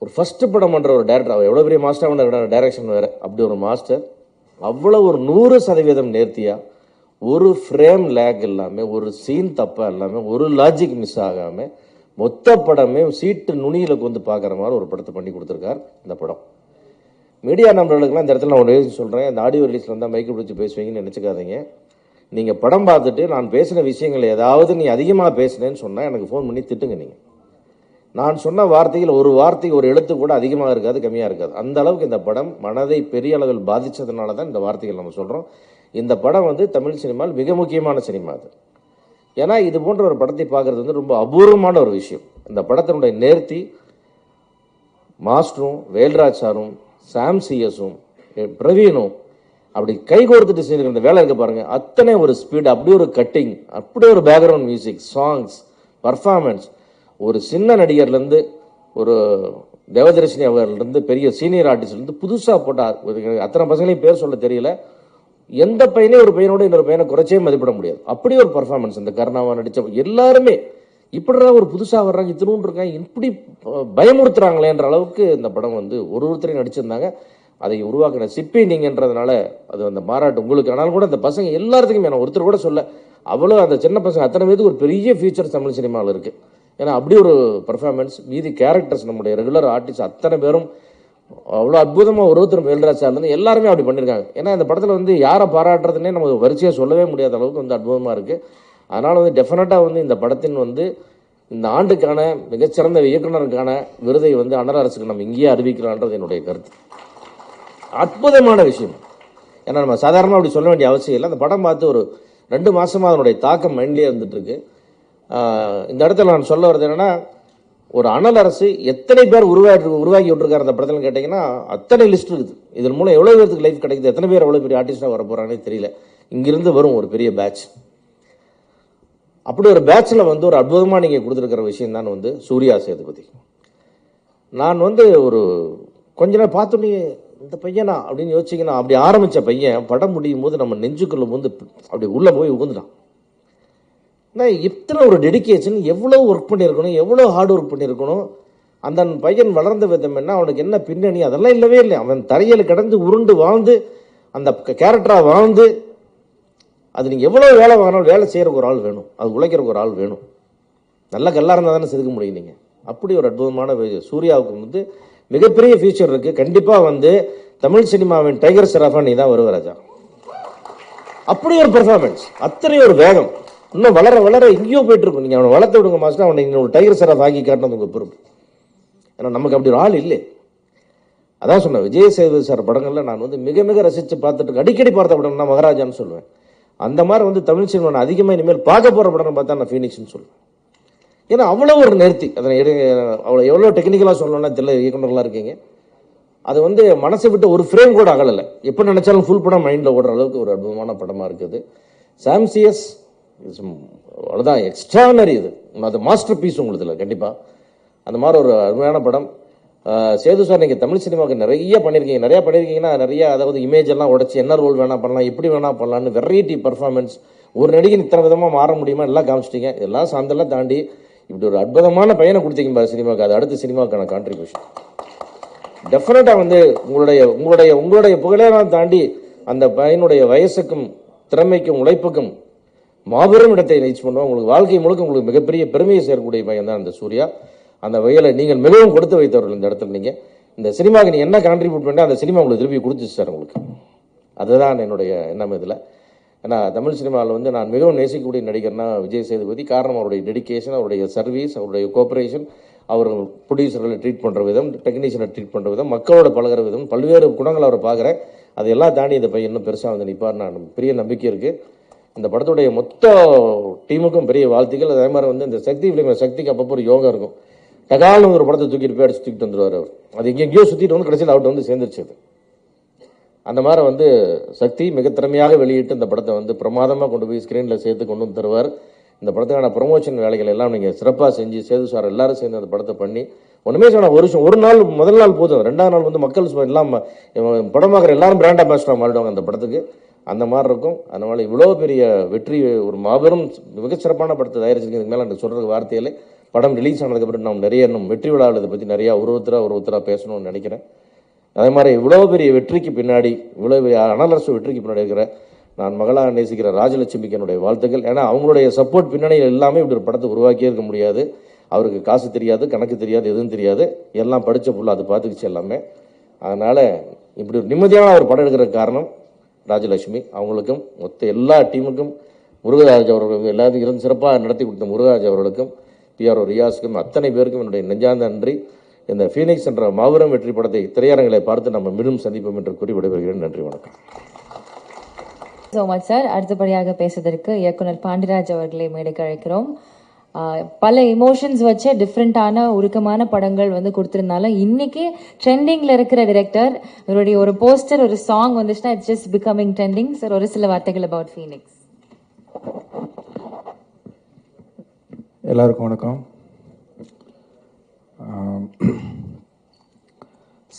ஒரு ஃபஸ்ட்டு படம் பண்ணுற ஒரு டேரக்டர், அவர் எவ்வளோ பெரிய மாஸ்டர் பண்ண டைரக்ஷன் வேறு, அப்படி ஒரு மாஸ்டர் அவ்வளோ ஒரு 100% நேர்த்தியாக, ஒரு ஃப்ரேம் லேக் இல்லாமல், ஒரு சீன் தப்பாக இல்லாமல், ஒரு லாஜிக் மிஸ் ஆகாமல் மொத்த படமே சீட்டு நுனியில் வந்து பார்க்குற மாதிரி ஒரு படத்தை பண்ணி கொடுத்துருக்கார் இந்த படம். மீடியா நம்பர்களுக்கெல்லாம் இந்த இடத்துல நான் ஒரு சொல்கிறேன், இந்த ஆடியோ ரிலீஸில் வந்தால் மைக்கு பிடிச்சி பேசுவீங்கன்னு நினச்சிக்காதீங்க. நீங்கள் படம் பார்த்துட்டு நான் பேசின விஷயங்கள் ஏதாவது நீ அதிகமாக பேசினேன்னு சொன்னால் எனக்கு ஃபோன் பண்ணி திட்டுங்க. நீங்கள் நான் சொன்ன வார்த்தையில் ஒரு வார்த்தை ஒரு எழுத்து கூட அதிகமாக இருக்காது, கம்மியாக இருக்காது. அந்த அளவுக்கு இந்த படம் மனதை பெரிய அளவில் பாதித்ததுனால தான் இந்த வார்த்தைகள் நம்ம சொல்கிறோம். இந்த படம் வந்து தமிழ் சினிமாவில் மிக முக்கியமான சினிமா அது. ஏன்னா இது போன்ற ஒரு படத்தை பார்க்குறது வந்து ரொம்ப அபூர்வமான ஒரு விஷயம். இந்த படத்தினுடைய நேர்த்தி மாஸ்டரும் வேல்ராஜ் சாரும் சாம் சிஎஸும் பிரவீனும் அப்படி கை கோர்த்துட்டு செஞ்சுருக்கிற இந்த வேலை இருக்க பாருங்க, அத்தனை ஒரு ஸ்பீடு, அப்படி ஒரு கட்டிங், அப்படி ஒரு பேக்ரவுண்ட் மியூசிக், சாங்ஸ், பர்ஃபார்மன்ஸ், ஒரு சின்ன நடிகர்லேருந்து ஒரு தேவதர்ஷினி அவர்லேருந்து பெரிய சீனியர் ஆர்டிஸ்ட்லேருந்து புதுசாக போட்டார். அத்தனை பசங்களையும் பேர் சொல்ல தெரியல. எந்த பையனே ஒரு பையனோட இன்னொரு பையனை குறைச்சே மதிப்பிட முடியாது. அப்படி ஒரு பர்ஃபார்மன்ஸ். இந்த கருணாவா நடித்த எல்லாருமே இப்படிதான் ஒரு புதுசாக வர்றாங்க, இத்தினூன் இருக்காங்க, இப்படி பயமுறுத்துறாங்களேன்ற அளவுக்கு இந்த படம் வந்து ஒருத்தரையும் நடிச்சிருந்தாங்க. அதை உருவாக்கின சிப்பி நீங்கன்றதுனால அது அந்த மாறாட்டு உங்களுக்கு. ஆனாலும் கூட அந்த பசங்க எல்லாத்துக்குமே நான் ஒருத்தர் கூட சொல்ல, அவ்வளோ அந்த சின்ன பசங்க அத்தனை பேருக்கு ஒரு பெரிய ஃபியூச்சர் தமிழ் சினிமாவில் இருக்குது. ஏன்னா அப்படி ஒரு பர்ஃபார்மன்ஸ். மீதி கேரக்டர்ஸ் நம்முடைய ரெகுலர் ஆர்டிஸ்ட் அத்தனை பேரும் அவ்வளோ அற்புதமாக ஒருத்தர் வேல்ராஜ் சார்லேருந்து எல்லாருமே அப்படி பண்ணியிருக்காங்க. ஏன்னா இந்த படத்தில் வந்து யாரை பாராட்டுறதுன்னே நம்ம வரிசையாக சொல்லவே முடியாத அளவுக்கு வந்து அற்புதமாக இருக்குது. அதனால் வந்து டெஃபினட்டாக வந்து இந்த படத்தின் வந்து இந்த ஆண்டுக்கான மிகச்சிறந்த இயக்குனருக்கான விருதை வந்து அண்ணல் அரசுக்கு நம்ம இங்கேயே அறிவிக்கலான்றது என்னுடைய கருத்து. அற்புதமான விஷயம். ஏன்னா நம்ம சாதாரணமாக அப்படி சொல்ல வேண்டிய அவசியம் இல்லை. அந்த படம் பார்த்து ஒரு 2 மாதமாக அதனுடைய தாக்கம் மைண்ட்லேயே இருந்துகிட்ருக்கு. இந்த இடத்துல நான் சொல்ல வர்றது என்னென்னா, ஒரு அண்ணல் அரசு எத்தனை பேர் உருவாக்கி விட்டுருக்காரு அந்த படத்தில் கேட்டிங்கன்னா அத்தனை லிஸ்ட் இருக்குது. இதன் மூலம் எவ்வளோ பேருக்கு லைஃப் கிடைக்குது, எத்தனை பேர் எவ்வளோ பெரிய ஆர்டிஸ்டாக வர போகிறாங்கன்னே தெரியல. இங்கிருந்து வரும் ஒரு பெரிய பேட்ச். அப்படி ஒரு பேட்சில் வந்து ஒரு அற்புதமாக நீங்கள் கொடுத்துருக்கிற விஷயம் தான் வந்து சூர்யா சேதுபதி. நான் வந்து ஒரு கொஞ்ச நேரம் பார்த்தோன்னே இந்த பையனா அப்படின்னு யோசிச்சிங்கன்னா, அப்படி ஆரம்பித்த பையன் படம் முடியும் போது நம்ம நெஞ்சுக்குள்ள வந்து அப்படி உள்ளே போய் உகுந்துட்டான். நான் இத்தனை ஒரு டெடிக்கேஷன், எவ்வளோ ஒர்க் பண்ணியிருக்கணும், எவ்வளோ ஹார்ட் ஒர்க் பண்ணியிருக்கணும். அந்த பையன் வளர்ந்த விதம் என்ன, அவனுக்கு என்ன பின்னணி, அதெல்லாம் இல்லவே இல்லை. அவன் தரையில் கிடந்து உருண்டு வாழ்ந்து அந்த கேரக்டராக வாழ்ந்து, அது நீங்கள் எவ்வளோ வேலை வாங்கினாலும் வேலை செய்கிறக்கு ஒரு ஆள் வேணும், அது உழைக்கிறக்கு ஒரு ஆள் வேணும். நல்ல கல்லாக இருந்தால் தானே செதுக்க முடியும் நீங்கள். அப்படி ஒரு அற்புதமான சூர்யாவுக்கு வந்து மிகப்பெரிய ஃபியூச்சர் இருக்குது. கண்டிப்பாக வந்து தமிழ் சினிமாவின் டைகர் ஷெராஃபா நீ தான் வருவ ராஜா. அப்படி ஒரு பெர்ஃபார்மன்ஸ், அத்தனை ஒரு வேகம், இன்னும் வளர வளர எங்கேயோ போயிட்டு இருக்கும். நீங்கள் அவனை வளர்த்து விடுங்க மாஸ்டர், அவனை இன்னொரு டைகர் ஷெராஃப் ஆக்கி காட்டினது உங்கள் பொறுப்பு. ஏன்னா நமக்கு அப்படி ஒரு ஆள் இல்லை. அதான் சொன்னேன், விஜய் சேதுபதி சார் படங்களில் நான் வந்து மிக மிக ரசித்து பார்த்துட்டு அடிக்கடி பார்த்த படம் நான் மகாராஜான்னு சொல்லுவேன். அந்த மாதிரி வந்து தமிழ் சினிமா நான் அதிகமாக இனிமேல் பார்க்க போகிற படம் பார்த்தா நான் ஃபீனிக்ஸ்னு சொல்லுவேன். ஏன்னா அவ்வளோ ஒரு நேர்த்தி, அதை அவ்வளோ எவ்வளோ டெக்னிக்கலாக சொல்லணும்னா தெரியல, இயக்குனர்களாக இருக்கீங்க. அது வந்து மனசை விட்டு ஒரு ஃப்ரேம் கூட அகலலை, எப்போ நினச்சாலும் ஃபுல் படம் மைண்டில் ஓடுற அளவுக்கு ஒரு அற்புதமான படமாக இருக்குது. சாம்சியஸ் அவ்வளோதான், எக்ஸ்ட்ரானரி. இது அது மாஸ்டர் பீஸ் உங்களுக்கு இல்லை கண்டிப்பாக. அந்த மாதிரி ஒரு அருமையான படம். சேது சார் நீங்கள் தமிழ் சினிமாவுக்கு நிறைய பண்ணியிருக்கீங்கன்னா நிறைய, அதாவது இமேஜ் எல்லாம் உடச்சி என்ன ரோல் வேணா பண்ணலாம், எப்படி வேணா பண்ணலான்னு வெரைட்டி பர்ஃபார்மன்ஸ், ஒரு நடிகை இத்தனை விதமாக மாற முடியுமா எல்லாம் காமிச்சிட்டீங்க. இதெல்லாம் சார்ந்தெல்லாம் தாண்டி இப்படி ஒரு அற்புதமான பையனை கொடுத்தீங்க சினிமாவுக்கு. அது அடுத்த சினிமாவுக்கான கான்ட்ரிபியூஷன் டெஃபினட்டாக வந்து உங்களுடைய புகழெல்லாம் தாண்டி அந்த பையனுடைய வயசுக்கும் திறமைக்கும் உழைப்புக்கும் மாபெரும் இடத்தை ரீச் பண்ணுவோம். உங்களுக்கு வாழ்க்கை முழுக்க உங்களுக்கு மிகப்பெரிய பெருமையை சேர்க்கக்கூடிய பையன் தான் அந்த சூர்யா. அந்த வகையில் நீங்கள் மிகவும் கொடுத்து வைத்தவர்கள் இந்த இடத்துல. நீங்கள் இந்த சினிமாவுக்கு நீங்கள் என்ன கான்ட்ரிபியூட் பண்ணி அந்த சினிமா உங்களுக்கு திருப்பி கொடுத்துச்சு சார் உங்களுக்கு. அதுதான் என்னுடைய எண்ணம் இதில். ஏன்னா தமிழ் சினிமாவில் வந்து நான் மிகவும் நேசிக்கக்கூடிய நடிகர்னா விஜய் சேதுபதி. காரணம் அவருடைய டெடிக்கேஷன், அவருடைய சர்வீஸ், அவருடைய கோஆப்ரேஷன், அவர் ப்ரொடியூசர்களை ட்ரீட் பண்ணுற விதம், டெக்னீஷியனை ட்ரீட் பண்ணுற விதம், மக்களோட பழகிற விதம், பல்வேறு குணங்களை அவரை பார்க்குறேன். அதையெல்லாம் தாண்டி இந்த பையன் இன்னும் பெருசாக வந்து நிற்பார், நான் பெரிய நம்பிக்கை இருக்குது. இந்த படத்துடைய மொத்த டீமுக்கும் பெரிய வாழ்த்துக்கள். அதே மாதிரி வந்து இந்த சக்தி ஃபிலிம் சக்திக்கு அப்பப்போ ஒரு யோகா இருக்கும். டகாலும் ஒரு படத்தை தூக்கிட்டு போய் அடிச்சு தூக்கிட்டு வந்துடுவார் அவர். அது எங்கேயோ சுற்றிட்டு வந்து கடைசியில் அவர்கிட்ட வந்து சேர்ந்துருச்சு. அந்த மாதிரி வந்து சக்தி மிக திறமையாக வெளியிட்டு இந்த படத்தை வந்து பிரமாதமாக கொண்டு போய் ஸ்க்ரீனில் சேர்த்து கொண்டு வந்து தருவார். இந்த படத்துக்கான ப்ரொமோஷன் வேலைகள் எல்லாம் நீங்கள் சிறப்பாக செஞ்சு சேது சார் எல்லாரும் சேர்ந்து அந்த படத்தை பண்ணி ஒன்றுமே சொன்னால் ஒரு நாள் முதல் நாள் போதும், 2ஆம் நாள் வந்து மக்கள் எல்லாம் படம் பார்க்குற எல்லாரும் பிராண்ட் அம்பாசிடராக மாறிடுவாங்க அந்த படத்துக்கு. அந்த மாதிரி இருக்கும். அதனால் இவ்வளோ பெரிய வெற்றி, ஒரு மாபெரும் மிகச்சிறப்பான படத்தை தயாரிச்சிருக்கு. இதுக்கு மேலே எனக்கு சொல்கிறதுக்கு வார்த்தையிலே. படம் ரிலீஸ் ஆனதுக்கப்புறம் நாம் நிறைய இன்னும் வெற்றி விழாவில் இதை பற்றி நிறையா ஒருத்தராக பேசணும்னு நினைக்கிறேன். அதே மாதிரி இவ்வளோ பெரிய வெற்றிக்கு பின்னாடி, இவ்வளோ பெரிய அனலரசு வெற்றிக்கு பின்னாடி இருக்கிற நான் மகளாக நேசிக்கிற ராஜலட்சுமிக்கு என்னுடைய வாழ்த்துக்கள். ஏன்னா அவங்களுடைய சப்போர்ட் பின்னணியில் எல்லாமே இப்படி ஒரு படத்தை உருவாக்கியே இருக்க முடியாது. அவருக்கு காசு தெரியாது, கணக்கு தெரியாது, எதுவும் தெரியாது, எல்லாம் படித்த புள்ள அது பார்த்துக்கிச்சு எல்லாமே. அதனால் இப்படி ஒரு நிம்மதியான ஒரு படம் எடுக்கிற காரணம் ராஜலட்சுமி. அவங்களுக்கும் மொத்த எல்லா டீமுக்கும், முருகராஜ் அவர்களுக்கும் எல்லாத்தையும் இருந்து சிறப்பாக நடத்தி கொடுத்த முருகராஜ் அவர்களுக்கும், பிஆர்ஓ ரியாஸுக்கும், அத்தனை பேருக்கும் என்னுடைய நெஞ்சார்ந்த நன்றி. இந்த ஃபீனிக்ஸ் என்ற மாபெரும் வெற்றி படத்தை திரையரங்களை பார்த்து நம்ம மீண்டும் சந்திப்போம் என்று கூறி விடைபெறுகிறேன். நன்றி, வணக்கம். So much sir. அடுத்தபடியாக பேசுவதற்கு இயக்குனர் பாண்டிராஜ் அவர்களை மேடைக்கு அழைக்கிறோம். பல எமோஷன்ஸ் வச்சு டிஃப்ரெண்டான உருக்கமான படங்கள் வந்து கொடுத்துருந்தாலும் இன்னைக்கு ட்ரெண்டிங்கில் இருக்கிற டிரெக்டர், இவருடைய ஒரு போஸ்டர், ஒரு சாங் வந்துச்சுன்னா it's just becoming trending. Sir, ஒரு சில வார்த்தைகள் அபவுட் ஃபீனிக்ஸ். எல்லாருக்கும் வணக்கம்.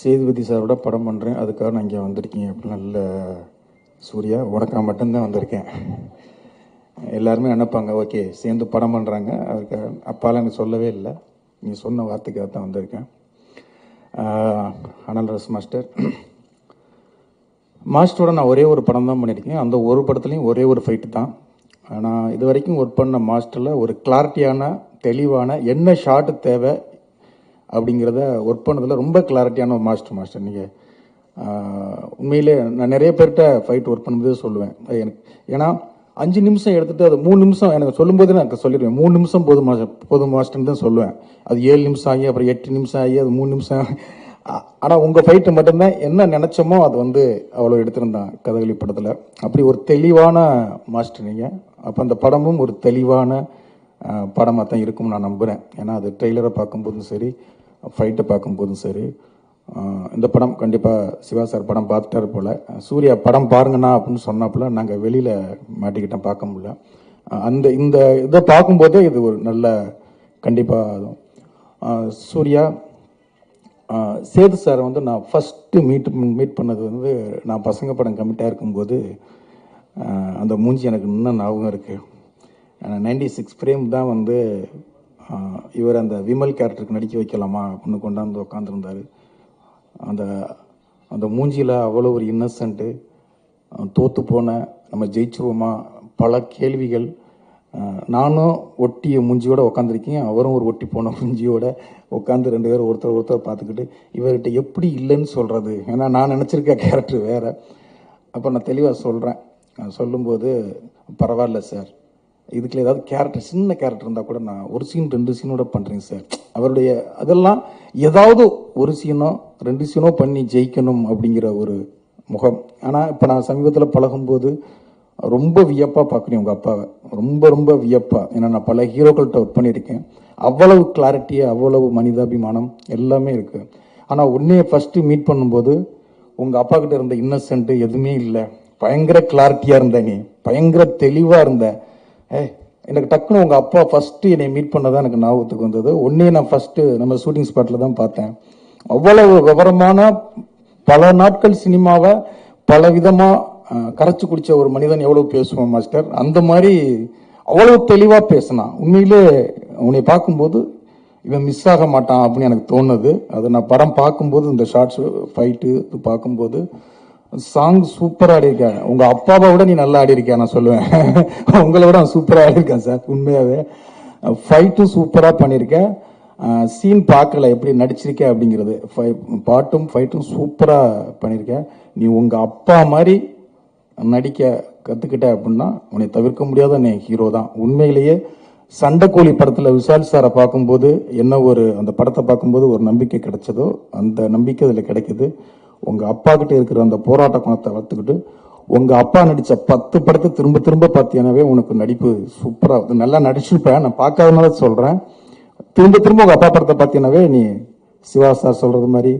சேதுபதி சாரோட படம் பண்ணுறேன், அதுக்காக நான் இங்கே வந்திருக்கீங்க. அப்படி நல்ல சூர்யா, உனக்காக மட்டும்தான் வந்திருக்கேன். எல்லாருமே நினைப்பாங்க ஓகே சேர்ந்து படம் பண்ணுறாங்க, அதுக்கு அப்பாலாம் எனக்கு சொல்லவே இல்லை, நீ சொன்ன வார்த்தைக்காக தான் வந்திருக்கேன். அனல்ரஸ் மாஸ்டரோட நான் ஒரே ஒரு படம் தான் பண்ணியிருக்கேன். அந்த ஒரு படத்துலையும் ஒரே ஒரு ஃபைட்டு தான். நான் இது வரைக்கும் ஒர்க் பண்ண மாஸ்டரில் ஒரு கிளாரிட்டியான, தெளிவான, என்ன ஷார்ட்டு தேவை அப்படிங்கிறத ஒர்க் பண்ணதில் ரொம்ப கிளாரிட்டியான ஒரு மாஸ்டர். நீங்கள் உண்மையிலே நான் நிறைய பேர்கிட்ட ஃபைட் ஒர்க் பண்ணும்போது சொல்லுவேன், அது எனக்கு ஏன்னா 5 நிமிஷம் எடுத்துகிட்டு அது 3 நிமிஷம் எனக்கு சொல்லும்போது நான் சொல்லிடுவேன், 3 நிமிஷம் போதும் மாஸ்டர்னு தான் சொல்லுவேன். அது 7 நிமிஷம் ஆகி அப்புறம் 8 நிமிஷம் ஆகி அது 3 நிமிஷம். ஆனால் உங்கள் ஃபைட்டு மட்டும்தான் என்ன நினச்சோமோ அது வந்து அவ்வளோ எடுத்திருந்தான் கதகளி படத்தில். அப்படி ஒரு தெளிவான மாஸ்டர் நீங்கள். அப்போ அந்த படமும் ஒரு தெளிவான படமாக தான் இருக்கும்னு நான் நம்புகிறேன். ஏன்னா அது ட்ரெய்லரை பார்க்கும்போதும் சரி, ஃபைட்டை பார்க்கும்போதும் சரி, இந்த படம் கண்டிப்பாக சிவா சார் படம் பார்த்துட்டாரு போல். சூர்யா படம் பாருங்கண்ணா அப்படின்னு சொன்னாப்புல நாங்கள் வெளியில் மாட்டிக்கிட்டோம், பார்க்க முடியல. இந்த இதை பார்க்கும்போதே இது ஒரு நல்ல கண்டிப்பாக சூர்யா சேது சார் வந்து நான் ஃபஸ்ட்டு மீட் பண்ணது வந்து நான் பசங்க படம் கமிட்டாக இருக்கும்போது அந்த மூஞ்சி எனக்கு இன்னும் ஞாபகம் இருக்குது. 96 ஃப்ரேம் தான் வந்து இவர் அந்த விமல் கேரக்டருக்கு நடிக்க வைக்கலாமா அப்படின்னு கொண்டாந்து உட்காந்துருந்தார். அந்த மூஞ்சியில் அவ்வளோ ஒரு இன்னசென்ட்டு, தோற்று போன நம்ம ஜெயிச்சிருவோமா பல கேள்விகள். நானும் ஒட்டிய மூஞ்சியோட உட்காந்துருக்கேன், அவரும் ஒரு ஒட்டி போன மூஞ்சியோட உட்காந்து 2 பேரும் ஒருத்தர் பார்த்துக்கிட்டு இவர்கிட்ட எப்படி இல்லைன்னு சொல்கிறது. ஏன்னா நான் நினச்சிருக்க கேரக்டர் வேறு. அப்போ நான் தெளிவாக சொல்கிறேன், சொல்லும்போது பரவாயில்ல சார், இதுக்குள்ள ஏதாவது கேரக்டர் சின்ன கேரக்டர் இருந்தால் கூட நான் ஒரு சீன் 2 சீனோட பண்ணுறேங்க சார். அவருடைய அதெல்லாம் ஏதாவது ஒரு சீனோ 2 சீனோ பண்ணி ஜெயிக்கணும் அப்படிங்கிற ஒரு முகம். ஆனால் இப்போ நான் சமீபத்தில் பழகும்போது ரொம்ப வியப்பாக பார்க்குறேன் உங்கள் அப்பாவை, ரொம்ப வியப்பாக. ஏன்னா நான் பல ஹீரோக்கள்கிட்ட ஒர்க் பண்ணியிருக்கேன், அவ்வளவு கிளாரிட்டி, அவ்வளவு மனிதாபிமானம் எல்லாமே இருக்குது. ஆனால் உன்னைய ஃபஸ்ட்டு மீட் பண்ணும்போது உங்கள் அப்பா கிட்ட இருந்த இன்னசென்ட்டு எதுவுமே இல்லை, பயங்கர கிளாரிட்டியாக இருந்த, நீ பயங்கர தெளிவாக இருந்த. எனக்கு டக்குன்னு உங்கள் அப்பா ஃபஸ்ட்டு என்னை மீட் பண்ணதான் எனக்கு ஞாபகத்துக்கு வந்தது. உன்னையே நான் ஃபஸ்ட்டு நம்ம ஷூட்டிங் ஸ்பாட்டில் தான் பார்த்தேன். அவ்வளவு விவரமான பல நாட்கள் சினிமாவை பல விதமாக கரைச்சி குடித்த ஒரு மனிதன் எவ்வளோ பேசுவான் மாஸ்டர், அந்த மாதிரி அவ்வளவு தெளிவாக பேசினான். உண்மையிலே உன்னை பார்க்கும்போது இவன் மிஸ் ஆக மாட்டான் அப்படின்னு எனக்கு தோணுது. அது நான் படம் பார்க்கும்போது இந்த ஷார்ட்ஸ் ஃபைட்டு இது பார்க்கும்போது சாங் சூப்பராக ஆடிருக்கேன். உங்கள் அப்பாவை விட நீ நல்லா ஆடிருக்கேன் நான் சொல்லுவேன். உங்களை விட சூப்பராக ஆடிருக்கேன் சார். உண்மையாகவே ஃபைட்டும் சூப்பராக பண்ணியிருக்கேன். சீன் பார்க்கல எப்படி நடிச்சிருக்கேன் அப்படிங்கிறது. பாட்டும் ஃபைட்டும் சூப்பராக பண்ணியிருக்கேன். நீ உங்கள் அப்பா மாதிரி நடிக்க கற்றுக்கிட்ட அப்படின்னா உன்னை தவிர்க்க முடியாத நீ ஹீரோ தான். உண்மையிலேயே சண்டைக்கோழி படத்தில் விஷால் சாரை பார்க்கும்போது என்ன ஒரு அந்த படத்தை பார்க்கும்போது ஒரு நம்பிக்கை கிடைச்சதோ அந்த நம்பிக்கை அதில் கிடைக்குது. உங்கள் அப்பா கிட்ட இருக்கிற அந்த போராட்ட குணத்தை வளர்த்துக்கிட்டு உங்கள் அப்பா நடித்த 10 படத்தை திரும்ப பார்த்தீங்கன்னாவே உனக்கு நடிப்பு சூப்பராக நல்லா நடிச்சிருப்பேன். நான் பார்க்காதனால சொல்கிறேன். திரும்ப உங்கள் அப்பா படத்தை பார்த்தீங்கன்னாவே நீ சிவா சார் சொல்கிறது மாதிரி,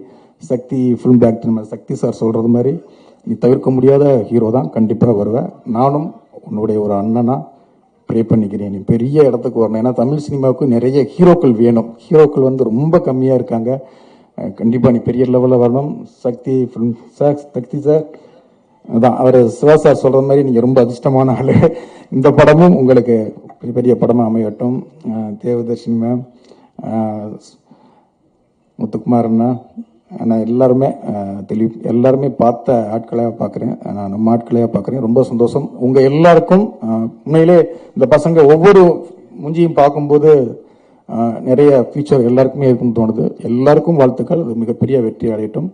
சக்தி ஃபிலிம் பேக்டரி மாதிரி சக்தி சார் சொல்கிறது மாதிரி நீ தவிர்க்க முடியாத ஹீரோ தான். கண்டிப்பாக வருவேன். நானும் உன்னுடைய ஒரு அண்ணனா ப்ரே பண்ணிக்கிறேன், நீ பெரிய இடத்துக்கு வரணும். ஏன்னா தமிழ் சினிமாவுக்கு நிறைய ஹீரோக்கள் வேணும். ஹீரோக்கள் வந்து ரொம்ப கம்மியாக இருக்காங்க. கண்டிப்பாக நீ பெரிய லெவலில் வரணும். சக்தி ஃபிலிம் சார், சக்தி சார் அதான் அவர் சிவா சார் சொல்கிற மாதிரி நீங்கள் ரொம்ப அதிர்ஷ்டமான ஆள். இந்த படமும் உங்களுக்கு பெரிய படமாக அமையட்டும். தேவதர்ஷினி மேம், முத்துக்குமார் அண்ணா, நான் எல்லாருமே எல்லாருமே பார்த்த ஆட்களையாக பார்க்குறேன். நான் நம்ம ஆட்களையாக பார்க்குறேன். ரொம்ப சந்தோஷம். உங்கள் எல்லாருக்கும் உண்மையிலே இந்த பசங்க ஒவ்வொரு முஞ்சியும் பார்க்கும்போது நிறைய ஃபியூச்சர் எல்லாருக்குமே இருக்குன்னு தோணுது. எல்லாருக்கும் வாழ்த்துக்கள். அது மிகப்பெரிய வெற்றி அடையட்டும்.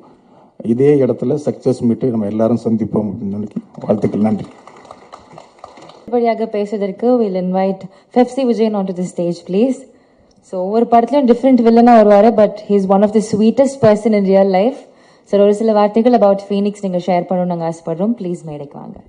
இதே இடத்துல சக்ஸஸ் மீட்டு நம்ம எல்லாரும் சந்திப்போம் அப்படின்னு நினைக்கி வாழ்த்துக்கள். நன்றி. அடுத்தபடியாக பேசுவதற்கு we'll invite Fefsi Vijayan onto the stage please. So ஒவ்வொரு படத்துலயும் டிஃப்ரெண்ட் வில்லனா வருவாரு, but he is one of the sweetest person in real life. Sir ஒரு சில வார்த்தைகள் about Phoenix நீங்க ஷேர் பண்ணணும்னு நாங்கள் ஆசைப்படுறோம். ப்ளீஸ் மேடைக்கு வாங்க.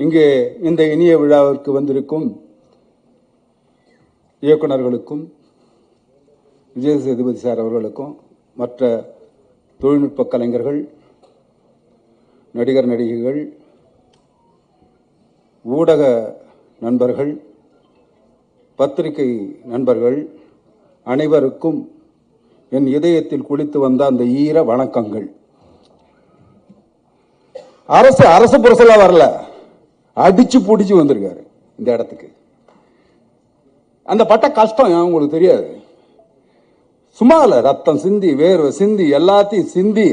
இங்கே இந்த இனிய விழாவிற்கு வந்திருக்கும் இயக்குநர்களுக்கும் விஜய் சேதுபதி சார் அவர்களுக்கும் மற்ற தொழில்நுட்ப கலைஞர்கள், நடிகர் நடிகைகள், ஊடக நண்பர்கள், பத்திரிகை நண்பர்கள் அனைவருக்கும் என் இதயத்தில் குளித்து வந்த அந்த ஈர வணக்கங்கள். அரசு புரசலா வரல, அடிச்சு பிடிச்சி வந்திருக்காரு இந்த இடத்துக்கு. அந்த பட்ட கஷ்டம் உங்களுக்கு தெரியாது. சும்மா இல்ல, ரத்தம் சிந்தி, வேர்வை சிந்தி, எல்லாத்தையும் சிந்தி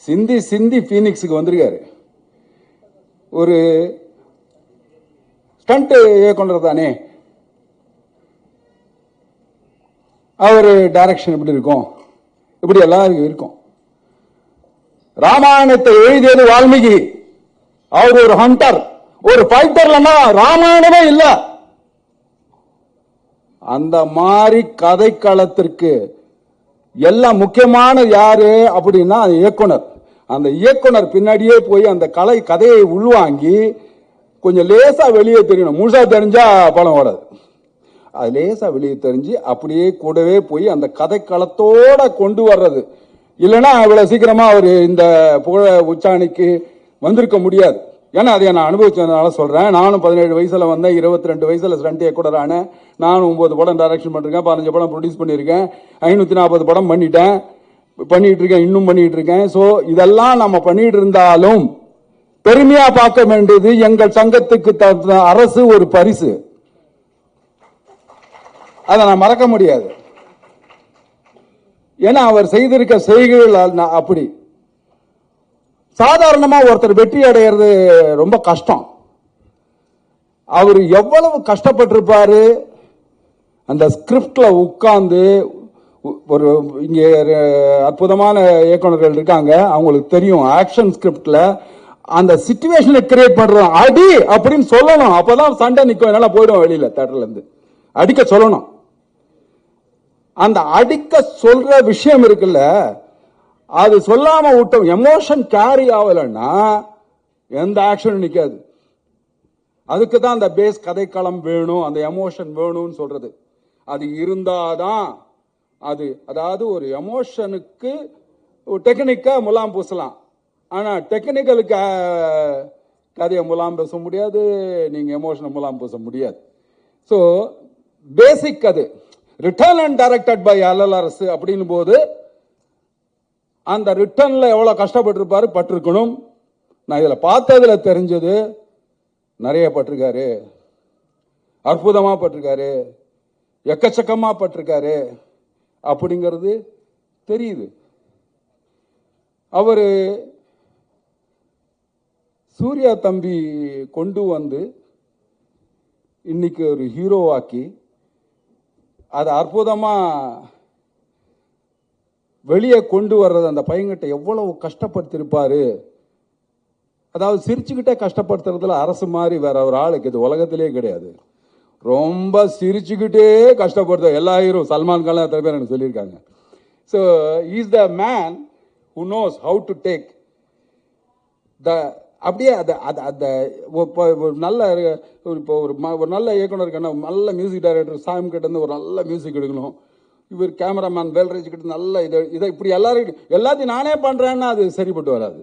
சிந்தி சிந்தி பீனிக்ஸுக்கு வந்திருக்காரு. ஒரு ஸ்டண்ட் இயக்குனர் தானே, அவரு டைரக்ஷன் எப்படி இருக்கும், இப்படி எல்லாருக்கும் இருக்கும். ராமாயணத்தை எழுதியது வால்மீகி, அவர் ஒரு ஹண்டர், ஒரு ஃபைட்டர். இல்லைன்னா ராமாயணமே இல்ல. அந்த மாதிரி கதைக்களத்திற்கு எல்லாம் முக்கியமான யாரு அப்படின்னா அது இயக்குனர். அந்த இயக்குனர் பின்னாடியே போய் அந்த கதையை உள்வாங்கி கொஞ்சம் லேசா வெளியே தெரியணும். முழுசா தெரிஞ்சா படம் வராது. அது லேசா வெளியே தெரிஞ்சு அப்படியே கூடவே போய் அந்த கதைக்களத்தோட கொண்டு வர்றது. இல்லைன்னா இவ்வளவு சீக்கிரமா அவர் இந்த புகழ உச்சாணிக்கு வந்திருக்க முடியாது. ஏன்னா அதை நான் அனுபவிச்சதுனால சொல்றேன். நானும் 17 வயசுல வந்தேன், 22 வயசுல ஸ்டண்ட் இயக்குனர் ஆனேன். நானும் 9 படம் டைரக்ஷன் பண்ணிருக்கேன், 15 படம் ப்ரொடியூஸ் பண்ணியிருக்கேன், 540 படம் பண்ணிட்டு இருக்கேன், இன்னும் பண்ணிட்டு இருக்கேன். ஸோ இதெல்லாம் நம்ம பண்ணிட்டு இருந்தாலும் பெருமையா பார்க்க வேண்டியது எங்கள் சங்கத்துக்கு அரசு ஒரு பரிசு. அதை நான் மறக்க முடியாது. ஏன்னா அவர் செய்திருக்க செய்கைகள் அப்படி. சாதாரணமா ஒருத்தர் வெற்றி அடைகிறது ரொம்ப கஷ்டம். அவர் எவ்வளவு கஷ்டப்பட்டிருப்பாரு. அந்த ஸ்கிரிப்ட்ல உட்கார்ந்து ஒரு இங்க அற்புதமான இயக்குநர்கள் இருக்காங்க, அவங்களுக்கு தெரியும். ஆக்ஷன் ஸ்கிரிப்ட்ல அந்த சிச்சுவேஷனை கிரியேட் பண்றோம். அடி அப்படின்னு சொல்லணும், அப்பதான் சண்டை நிற்கும். என்னால போயிடும் வெளியில தேட்டர்ல இருந்து அடிக்க சொல்லணும். அந்த அடிக்க சொல்ற விஷயம் இருக்குல்ல, அது சொல்லாம விட்டோம், எமோஷன் கேரி ஆகலன்னா எந்த ஆக்ஷனும் நிக்காது. அதுக்கு தான் அந்த பேஸ் கதைக்களம் வேணும், அந்த எமோஷன் வேணும்னு சொல்றது. அது இருந்தாதான் அது, அதாவது ஒரு எமோஷனுக்கு டெக்னிக்கா முலாம் பூசலாம், ஆனா டெக்னிக்கலுக்கு கதையை முலாம் பூச முடியாது, நீங்க எமோஷனை முலாம் பூச முடியாது. ஸோ பேசிக் அது written and directed by LLRS அப்படின்னு போது அந்த ரிட்டர்ன்ல எவ்வளவு கஷ்டப்பட்டிருப்பாரு, பட்டிருக்கணும். நான் இதுல பார்த்ததுல தெரிஞ்சது நிறைய பட்டிருக்காரு, அற்புதமா பட்டிருக்காரு, எக்கச்சக்கமா பட்டிருக்காரு அப்படிங்கிறது தெரியுது. அவரு சூர்யா தம்பி கொண்டு வந்து இன்னைக்கு ஒரு ஹீரோவாக்கி அது அற்புதமா வெளியே கொண்டு வர்றது. அந்த பையன்கிட்ட எவ்வளவு கஷ்டப்படுத்திருப்பாரு. அதாவது சிரிச்சுக்கிட்டே கஷ்டப்படுத்துறதுல அரசு மாதிரி வேற ஒரு ஆளுக்கு இது உலகத்திலே கிடையாது. ரொம்ப சிரிச்சுக்கிட்டே கஷ்டப்படுத்த எல்லா ஹீரோ, சல்மான் கான் எத்தனை பேர் எனக்கு சொல்லியிருக்காங்க. So is the man who knows how to take the, அப்படியே அந்த நல்ல இப்போ ஒரு நல்ல இயக்குனருக்கு நல்ல மியூசிக் டைரக்டர் சாம் கிட்ட இருந்து ஒரு நல்ல மியூசிக் எடுக்கணும். இவர் கேமராமேன் வேல்ராஜ் கிட்ட நல்ல இதை இப்படி எல்லாத்தையும் நானே பண்றேன்னா அது சரிப்பட்டு வராது.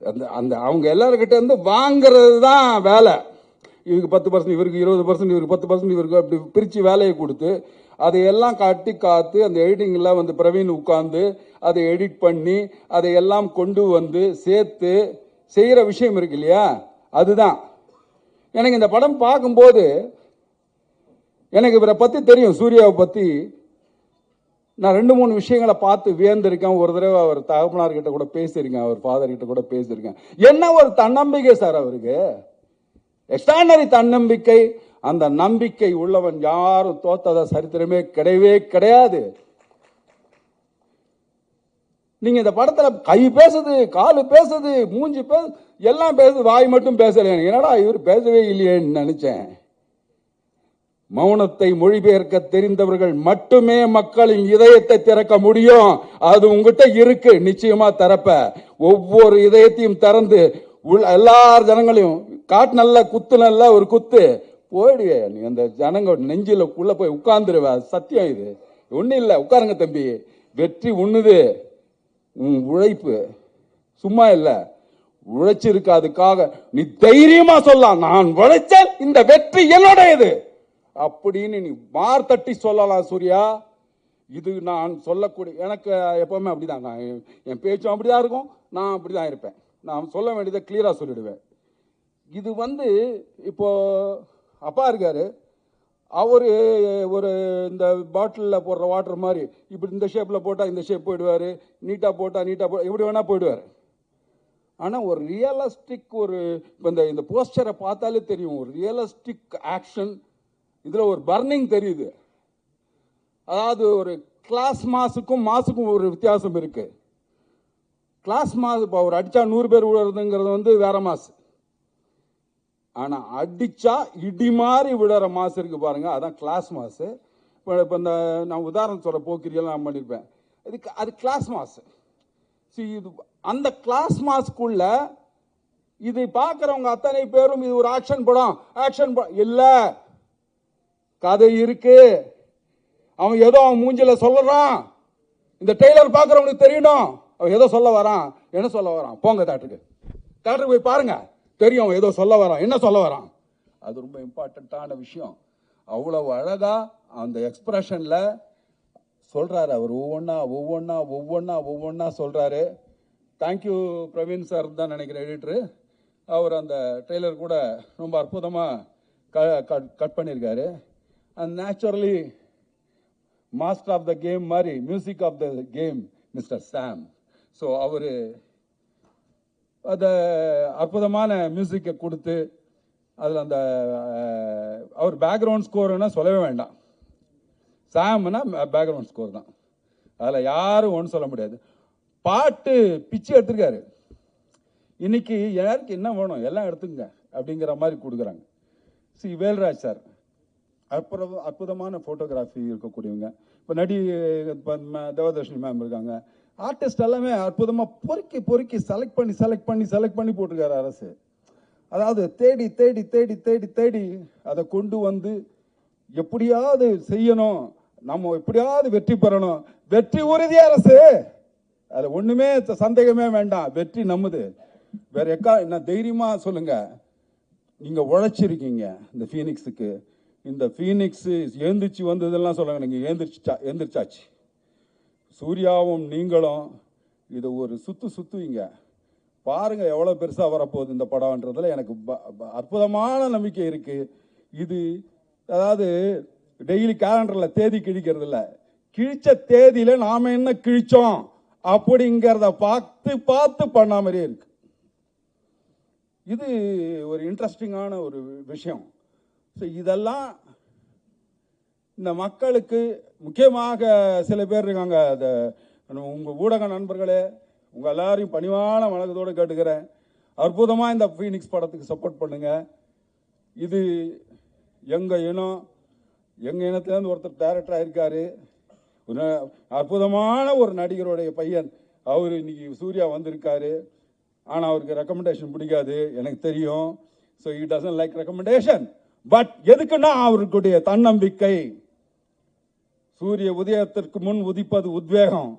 அந்த அந்த அவங்க எல்லாருக்கிட்ட இருந்து வாங்கிறது தான் வேலை. இவருக்கு 10%, இவருக்கு 20%, இவருக்கு 10%, இவருக்கு அப்படி பிரித்து வேலையை கொடுத்து அதையெல்லாம் காட்டி காத்து அந்த எடிட்டிங்லாம் வந்து பிரவீன் உட்கார்ந்து அதை எடிட் பண்ணி அதையெல்லாம் கொண்டு வந்து சேர்த்து செய்கிற விஷயம் இருக்கு இல்லையா, அதுதான். எனக்கு இந்த படம் பார்க்கும்போது எனக்கு இவரை பற்றி தெரியும், சூர்யாவை பற்றி நான் 2-3 விஷயங்களை பார்த்து வியந்திருக்கேன். ஒரு தடவை அவர் தகப்பனார்கிட்ட கூட பேசியிருக்கேன், அவர் ஃபாதர் கிட்ட கூட பேசியிருக்கேன். என்ன ஒரு தன்னம்பிக்கை சார் அவருக்கு, எக்ஸ்ட்ரானரி தன்னம்பிக்கை. அந்த நம்பிக்கை உள்ளவன் யாரும் தோத்தத சரித்திரமே கிடையவே கிடையாது. நீங்க இந்த படத்துல கை பேசுது, காலு பேசுது, மூஞ்சி பேசுது, எல்லாம் பேசுது, வாய் மட்டும் பேசல. என்னடா இவர் பேசவே இல்லையேன்னு நினைச்சேன். மௌனத்தை மொழிபெயர்க்க தெரிந்தவர்கள் மட்டுமே மக்களின் இதயத்தை திறக்க முடியும். அது உங்ககிட்ட இருக்கு, நிச்சயமா திறப்ப. ஒவ்வொரு இதயத்தையும் திறந்து எல்லார் ஜனங்களையும் காட்டு, நல்ல குத்து, நல்ல ஒரு குத்து போயிடுவே. நீ அந்த ஜனங்க நெஞ்சில உள்ள போய் உட்கார்ந்துருவ. சத்தியம் இது. ஒன்னும் இல்லை, உட்காருங்க தம்பி. வெற்றி உண்ணுது உன் உழைப்பு, சும்மா இல்ல. உழைச்சிருக்கு, அதுக்காக நீ தைரியமா சொல்லலாம், நான் உழைச்சேன், இந்த வெற்றி என்னுடையது அப்படின்னு நீ மார் தட்டி சொல்லலாம். சூர்யா, இது நான் சொல்லக்கூடிய, எனக்கு எப்பவுமே அப்படிதான், நான் என் பேச்சும் அப்படிதான் இருக்கும், நான் அப்படிதான் இருப்பேன். நான் சொல்ல வேண்டியதை கிளியரா சொல்லிடுவேன். இது வந்து இப்போ அப்பா இருக்காரு, அவரு ஒரு இந்த பாட்டிலில் போடுற வாட்டர் மாதிரி இப்படி இந்த ஷேப்பில் போட்டால் இந்த ஷேப் போயிடுவார், நீட்டாக போட்டால் நீட்டாக எப்படி வேணால் போயிடுவார். ஆனால் ஒரு ரியலிஸ்டிக், ஒரு இந்த போஸ்டரை பார்த்தாலே தெரியும், ஒரு ரியலிஸ்டிக் ஆக்ஷன். இதில் ஒரு பர்னிங் தெரியுது. அதாவது ஒரு கிளாஸ் மாசுக்கும் ஒரு வித்தியாசம் இருக்கு. கிளாஸ் மாஸ் இப்போ அவர் அடித்தா 100 பேர் விழுறதுங்கிறது வந்து வேற மாசு. ஆனா அடிச்சா இடி மாதிரி விடுற மாசு இருக்கு பாருங்க, அதான் கிளாஸ் மாசு. இப்போ இந்த நான் உதாரணம் சொல்ல போக்கிரியெல்லாம் நான் பண்ணியிருப்பேன். அது கிளாஸ் மாஸ். இது அந்த கிளாஸ் மாஸ்க்குள்ள இதை பார்க்குறவங்க அத்தனை பேரும் இது ஒரு ஆக்ஷன் படம் இல்லை, கதை இருக்கு. அவன் ஏதோ அவன் மூஞ்சில சொல்லறான். இந்த ட்ரெய்லர் பார்க்குறவங்களுக்கு தெரியணும் அவன் ஏதோ சொல்ல வரான். என்ன சொல்ல வரான்? போங்க தேட்டருக்கு போய் பாருங்க, தெரியும் அவன் ஏதோ சொல்ல வரான், என்ன சொல்ல வரான். அது ரொம்ப இம்பார்ட்டண்ட்டான விஷயம். அவ்வளவு அழகா அந்த எக்ஸ்பிரஷன்ல சொல்றாரு அவர். ஒவ்வொன்னா சொல்றாரு. தேங்க்யூ பிரவீன் சார் தான் நினைக்கிறேன் எடிட்டரு. அவர் அந்த ட்ரெய்லர் கூட ரொம்ப அற்புதமாக கட் பண்ணியிருக்காரு. And naturally master of the game மாதிரி music of the game mister Sam. So அவர் அதை அற்புதமான மியூசிக்கை கொடுத்து அதில் அந்த அவர் பேக்ரவுண்ட் ஸ்கோர்னா சொல்லவே வேண்டாம். சாம்னா பேக்ரவுண்ட் ஸ்கோர் தான், அதில் யாரும் ஒன்றும் சொல்ல முடியாது. பாட்டு பிச்சு எடுத்துருக்காரு. இன்னைக்கு யாருக்கு என்ன வேணும் எல்லாம் எடுத்துங்க அப்படிங்கிற மாதிரி கொடுக்குறாங்க. வேல்ராஜ் சார் அற்புதமான ஃபோட்டோகிராஃபி இருக்கக்கூடியவங்க. இப்போ நடி தேவதர்ஷினி மேம் இருக்காங்க. ஆர்டிஸ்ட் எல்லாமே அற்புதமாக பொறுக்கி செலக்ட் பண்ணி போட்டிருக்காரு அரசு. அதாவது தேடி தேடி தேடி தேடி தேடி அதை கொண்டு வந்து எப்படியாவது செய்யணும், நம்ம எப்படியாவது வெற்றி பெறணும். வெற்றி உறுதி அரசு, அதில் ஒன்றுமே சந்தேகமே வேண்டாம். வெற்றி நம்மது. வேற என்ன தைரியமா சொல்லுங்க. நீங்க உழைச்சிருக்கீங்க இந்த ஃபீனிக்ஸுக்கு. இந்த ஃபீனிக்ஸ் எழுந்திரிச்சு வந்ததெல்லாம் சொல்லுங்க. நீங்க எழுந்திரிச்சாச்சு. சூர்யாவும் நீங்களும் இது ஒரு சுத்துவீங்க. பாருங்க எவ்வளவு பெருசா வரப்போகுது இந்த படம்ன்றதுல எனக்கு அற்புதமான நம்பிக்கை இருக்கு. இது அதாவது டெய்லி கேலண்டர்ல தேதி கிழிக்கிறது இல்லை, கிழிச்ச தேதியில நாம என்ன கிழிச்சோம் அப்படிங்கிறத பார்த்து பண்ண மாதிரியே இருக்கு. இது ஒரு இன்ட்ரெஸ்டிங்கான ஒரு விஷயம். ஸோ இதெல்லாம் இந்த மக்களுக்கு முக்கியமாக சில பேர் இருக்காங்க. உங்கள் ஊடக நண்பர்களே, உங்கள் எல்லாரையும் பணிவான வணக்கத்தோடு கேட்டுக்கிறேன். அற்புதமாக இந்த ஃபீனிக்ஸ் படத்துக்கு சப்போர்ட் பண்ணுங்க. இது எங்கள் இனத்துலேருந்து ஒருத்தர் டைரக்டராக இருக்காரு. அற்புதமான ஒரு நடிகருடைய பையன். அவர் இன்னைக்கு சூர்யா வந்திருக்காரு. ஆனால் அவருக்கு ரெக்கமெண்டேஷன் பிடிக்காது எனக்கு தெரியும். So he doesn't like recommendation. But எதுக்குன்னா அவருக்குடைய தன்னம்பிக்கை. சூரிய உதயத்திற்கு முன் உதிப்பது உத்வேகம்.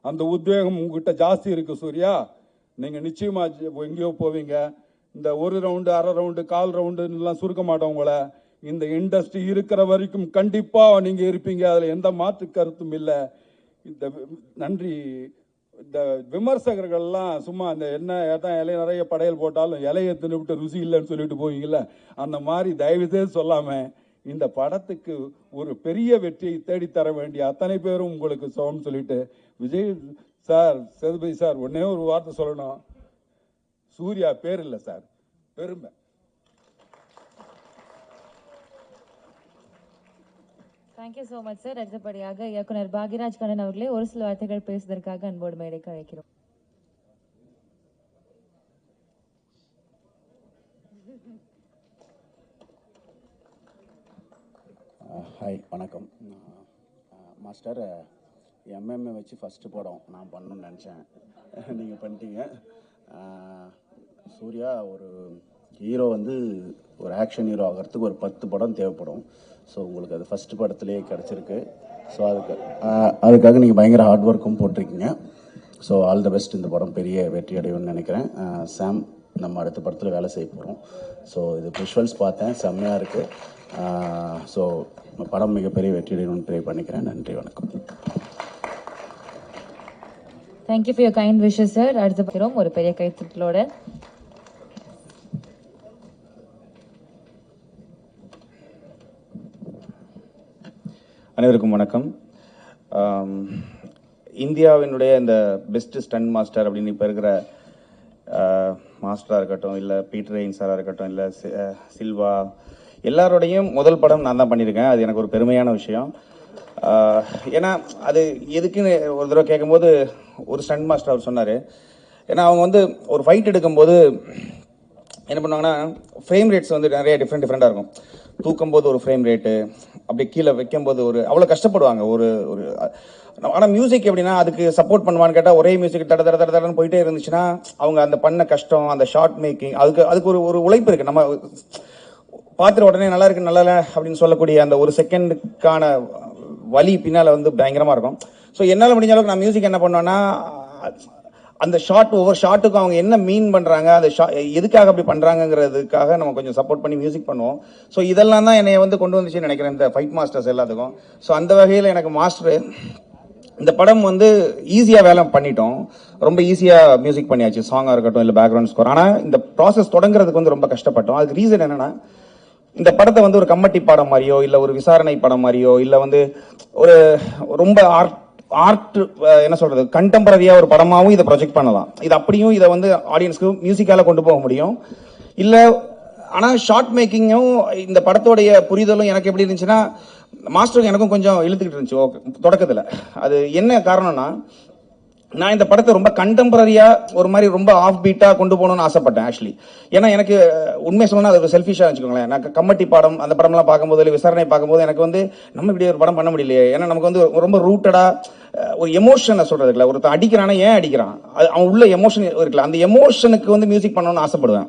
அந்த உத்வேகம் உங்ககிட்ட ஜாஸ்தி இருக்கு சூர்யா. நீங்க நிச்சயமா எங்கேயோ போவீங்க. இந்த ஒரு ரவுண்டு, அரை ரவுண்டு, கால் ரவுண்டுலாம் சுருக்க மாட்டோம் உங்களை. இந்த இண்டஸ்ட்ரி இருக்கிற வரைக்கும் கண்டிப்பா நீங்க இருப்பீங்க. அதுல எந்த மாற்று கருத்தும் இல்லை. இந்த நன்றி. இந்த விமர்சகர்கள்லாம் சும்மா இந்த என்ன இலைய நிறைய படையல் போட்டாலும் இலையை தின்னுவிட்டு ருசி இல்லைன்னு சொல்லிட்டு போவீங்கல்ல, அந்த மாதிரி தயவு செய்து சொல்லாம இந்த படத்துக்கு ஒரு பெரிய வெற்றியை தேடித்தர வேண்டிய அத்தனை பேரும் உங்களுக்கு சோம் சொல்லிட்டு, விஜய் சார், சேதுபதி சார், ஒன்னே ஒரு வார்த்தை சொல்லணும். சூர்யா பேர் இல்லை சார், பெருமை. Thank you so much sir. அடுத்தபடியாக இயக்குனர் பாக்யராஜ் கண்ணன் அவர்களே ஒரு சில வார்த்தைகள் பேசுவதற்காக அன்போடு மேடைக்கு அழைக்கிறோம். ஹாய், வணக்கம் மாஸ்டர். எம்எம்ஏ வச்சு ஃபஸ்ட்டு படம் நான் பண்ணணும்னு நினச்சேன், நீங்கள் பண்ணிட்டீங்க. சூர்யா ஒரு ஹீரோ வந்து ஒரு ஆக்ஷன் ஹீரோ ஆகிறதுக்கு ஒரு 10 படம் தேவைப்படும். ஸோ உங்களுக்கு அது ஃபஸ்ட்டு படத்துலேயே கிடச்சிருக்கு. ஸோ அதுக்காக நீங்கள் பயங்கர ஹார்ட் ஒர்க்கும் போட்டிருக்கீங்க. So all the best. இந்த படம் பெரிய வெற்றி அடையும்னு நினைக்கிறேன். சாம், நம்ம அடுத்த படத்தில் வேலை செய்ய போகிறோம். ஸோ இது விஷுவல்ஸ் பார்த்தேன், செம்மையாக இருக்குது. ஸோ படம் மிகப்பெரிய வெற்றி அடையணும்னு ப்ரே பண்ணிக்கிறேன். நன்றி, வணக்கம். Thank you for your kind wishes sir. அடுத்து பார்க்கிறோம் ஒரு பெரிய கைத்தட்டலோட. அனைவருக்கும் வணக்கம். இந்தியாவினுடைய இந்த பெஸ்ட் ஸ்டண்ட் மாஸ்டர் அப்படின்னு இப்போ இருக்கிற மாஸ்டராக இருக்கட்டும், இல்லை பீட்டர் ரெயின் சாராக இருக்கட்டும், இல்லை சில்வா, எல்லாரோடையும் முதல் படம் நான் தான் பண்ணியிருக்கேன். அது எனக்கு ஒரு பெருமையான விஷயம். ஏன்னா அது எதுக்குன்னு ஒரு தடவை கேட்கும்போது ஒரு ஸ்டண்ட் மாஸ்டர் அவர் சொன்னார். ஏன்னா அவங்க வந்து ஒரு ஃபைட் எடுக்கும்போது என்ன பண்ணுவாங்கன்னா ஃப்ரேம் ரேட்ஸ் வந்து நிறைய டிஃப்ரெண்ட்டாக இருக்கும். தூக்கும்போது ஒரு ஃப்ரேம் ரேட்டு, அப்படியே கீழே வைக்கும்போது ஒரு அவ்வளோ கஷ்டப்படுவாங்க. ஒரு ஒரு ஆனால் மியூசிக் எப்படின்னா அதுக்கு சப்போர்ட் பண்ணுவான்னு கேட்டால் ஒரே மியூசிக் தட தட தட தடன்னு போயிட்டே இருந்துச்சுன்னா அவங்க அந்த பண்ண கஷ்டம், அந்த ஷார்ட் மேக்கிங், அதுக்கு ஒரு ஒரு உழைப்பு இருக்குது. நம்ம பார்த்துட்டு உடனே நல்லா இருக்கு நல்லா இல்லை அப்படின்னு சொல்லக்கூடிய அந்த ஒரு செகண்டுக்கான வலி பின்னால் வந்து பயங்கரமாக இருக்கும். ஸோ என்னால் முடிஞ்ச அளவுக்கு நான் மியூசிக் என்ன பண்ணுவேன்னா அந்த ஷார்ட் ஒவ்வொரு ஷார்ட்டுக்கும் அவங்க என்ன மீன் பண்ணுறாங்க, அந்த எதுக்காக அப்படி பண்ணுறாங்கிறதுக்காக நம்ம கொஞ்சம் சப்போர்ட் பண்ணி மியூசிக் பண்ணுவோம். ஸோ இதெல்லாம் தான் என்னை வந்து கொண்டு வந்துச்சுன்னு நினைக்கிறேன் இந்த ஃபைட் மாஸ்டர்ஸ் எல்லாத்துக்கும். ஸோ அந்த வகையில் எனக்கு மாஸ்டர் இந்த படம் வந்து ஈஸியாக வேலை பண்ணிட்டோம். ரொம்ப ஈஸியாக மியூசிக் பண்ணியாச்சு, சாங்காக இருக்கட்டும் இல்லை பேக்ரவுண்ட் ஸ்கோர். ஆனால் இந்த ப்ராசஸ் தொடங்குறதுக்கு வந்து ரொம்ப கஷ்டப்பட்டோம். அதுக்கு ரீசன் என்னென்னா இந்த படத்தை வந்து ஒரு கம்மட்டி படம் மாதிரியோ இல்லை ஒரு விசாரணை படம் மாதிரியோ இல்லை வந்து ஒரு ரொம்ப ஆர்ட் என்ன சொல்றது கண்டெம்பரரியா ஒரு படமாவும் இதை ப்ரொஜெக்ட் பண்ணலாம். இது அப்படியும் இதை வந்து ஆடியன்ஸ்க்கு மியூசிக்கால கொண்டு போக முடியும். இல்ல ஆனா ஷார்ட் மேக்கிங்கும் இந்த படத்தோடைய புரிதலும் எனக்கு எப்படி இருந்துச்சுன்னா மாஸ்டருக்கு எனக்கும் கொஞ்சம் இழுத்துக்கிட்டு இருந்துச்சு தொடக்கத்துல. அது என்ன காரணம்னா நான் இந்த படத்தை ரொம்ப கண்டெம்பரரியா ஒரு மாதிரி ரொம்ப ஆஃப் பீட்டா கொண்டு போகணும்னு ஆசைப்பட்டேன் ஆக்சுவலி. ஏன்னா எனக்கு உண்மை சொல்லணும்னா அது ஒரு செல்ஃபிஷா வச்சுக்கோங்களேன். நான் கம்மட்டி படம் அந்த படம்லாம் பார்க்கும்போது இல்லை விசாரணை பார்க்கும்போது எனக்கு வந்து நம்ம இப்படி ஒரு படம் பண்ண முடியலையே. ஏன்னா நமக்கு வந்து ரொம்ப ரூட்டடா ஒரு எமோஷனை சொல்றது இல்லை. ஒருத்தர் அடிக்கிறானா ஏன் அடிக்கிறான், அவன் உள்ள எமோஷன் இருக்குல்ல, அந்த எமோஷனுக்கு வந்து மியூசிக் பண்ணணும்னு ஆசைப்படுவேன்.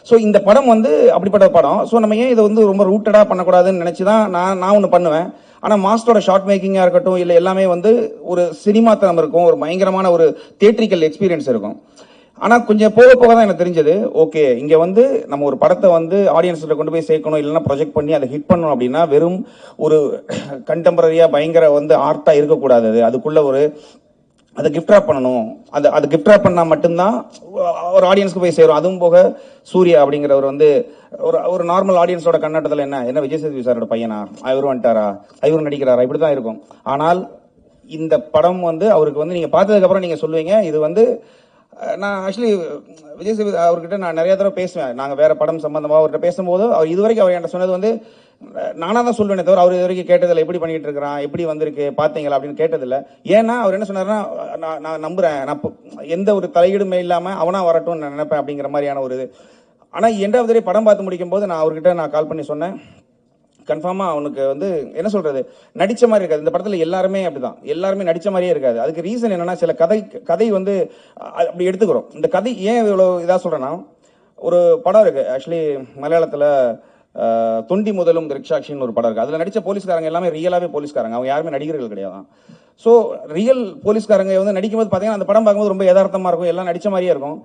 ஸோ இந்த படம் வந்து அப்படிப்பட்ட படம். ஸோ நம்ம ஏன் இதை வந்து ரொம்ப ரூட்டடா பண்ணக்கூடாதுன்னு நினைச்சு தான் நான் ஒன்று பண்ணுவேன். ஆனால் மாஸ்டரோட ஷார்ட் மேக்கிங்காக இருக்கட்டும் இல்லை எல்லாமே வந்து ஒரு சினிமா தரம் இருக்கும், ஒரு பயங்கரமான ஒரு தியேட்ரிக்கல் எக்ஸ்பீரியன்ஸ் இருக்கும். ஆனால் கொஞ்சம் போக போக தான் எனக்கு தெரிஞ்சது, ஓகே இங்கே வந்து நம்ம ஒரு படத்தை வந்து ஆடியன்ஸில் கொண்டு போய் சேர்க்கணும் இல்லைன்னா ப்ரொஜெக்ட் பண்ணி அதை ஹிட் பண்ணணும் அப்படின்னா வெறும் ஒரு கண்டெம்பரரியாக பயங்கர வந்து ஆர்ட்டாக இருக்கக்கூடாது. அதுக்குள்ள ஒரு அதை கிஃப்ட் ராப் பண்ணணும். அதை கிஃப்ட் ராப் பண்ணால் மட்டும்தான் ஒரு ஆடியன்ஸ்க்கு போய் சேரும். அதுவும் போக சூர்யா அப்படிங்கிறவர் வந்து ஒரு நார்மல் ஆடியன்ஸோட கண்ணாட்டத்தில் என்ன விஜய் சேதுபதி சாரோட பையனா, இவரும் வந்துட்டாரா, இவரும் நடிக்கிறாரா, இப்படி தான் இருக்கும். ஆனால் இந்த படம் வந்து அவருக்கு வந்து நீங்கள் பார்த்ததுக்கப்புறம் நீங்கள் சொல்லுவீங்க இது வந்து நான் ஆக்சுவலி விஜய் சேதுபதி அவர்கிட்ட நான் நிறைய தடவை பேசுவேன். நாங்கள் வேற படம் சம்பந்தமாக அவர்கிட்ட பேசும்போது அவர் இதுவரைக்கும் அவர் என்கிட்ட சொன்னது வந்து நானாக தான் சொல்லுவேனே தவிர அவர் இது வரைக்கும் கேட்டதில்லை எப்படி பண்ணிட்டு இருக்கிறான், எப்படி வந்திருக்கு பார்த்தீங்களா அப்படின்னு கேட்டதில்லை. ஏன்னா அவர் என்ன சொன்னார்னா நான் நம்புறேன், நான் எந்த ஒரு தலையீடுமே இல்லாமல் அவனா வரட்டும்னு நான் நினைப்பேன் அப்படிங்கிற மாதிரியான ஒரு இது. ஆனால் எண்டாவது படம் பார்த்து முடிக்கும் போது நான் அவர்கிட்ட கால் பண்ணி சொன்னேன், கன்ஃபார்மா அவனுக்கு வந்து என்ன சொல்றது நடிச்ச மாதிரி இருக்காது. இந்த படத்துல எல்லாருமே அப்படிதான், எல்லாருமே நடிச்ச மாதிரியே இருக்காது. அதுக்கு ரீசன் என்னன்னா சில கதை வந்து அப்படி எடுத்துக்கிறோம். இந்த கதை ஏன் இவ்வளவு இதா சொல்றேன்னா ஒரு படம் இருக்கு ஆக்சுவலி மலையாளத்துல தொண்டி முதலும் ரிக்ஷாக்ஷின்னு ஒரு படம் இருக்கு. அதுல நடிச்ச போலீஸ்காரங்க எல்லாமே ரியலாவே போலீஸ்காரங்க, அவங்க யாருமே நடிகர்கள் கிடையாது. ஸோ ரியல் போலீஸ்காரங்க வந்து நடிக்கும்போது பார்த்தீங்கன்னா அந்த படம் பார்க்கும்போது ரொம்ப யதார்த்தமா இருக்கும், எல்லாம் நடிச்ச மாதிரியே இருக்கும்.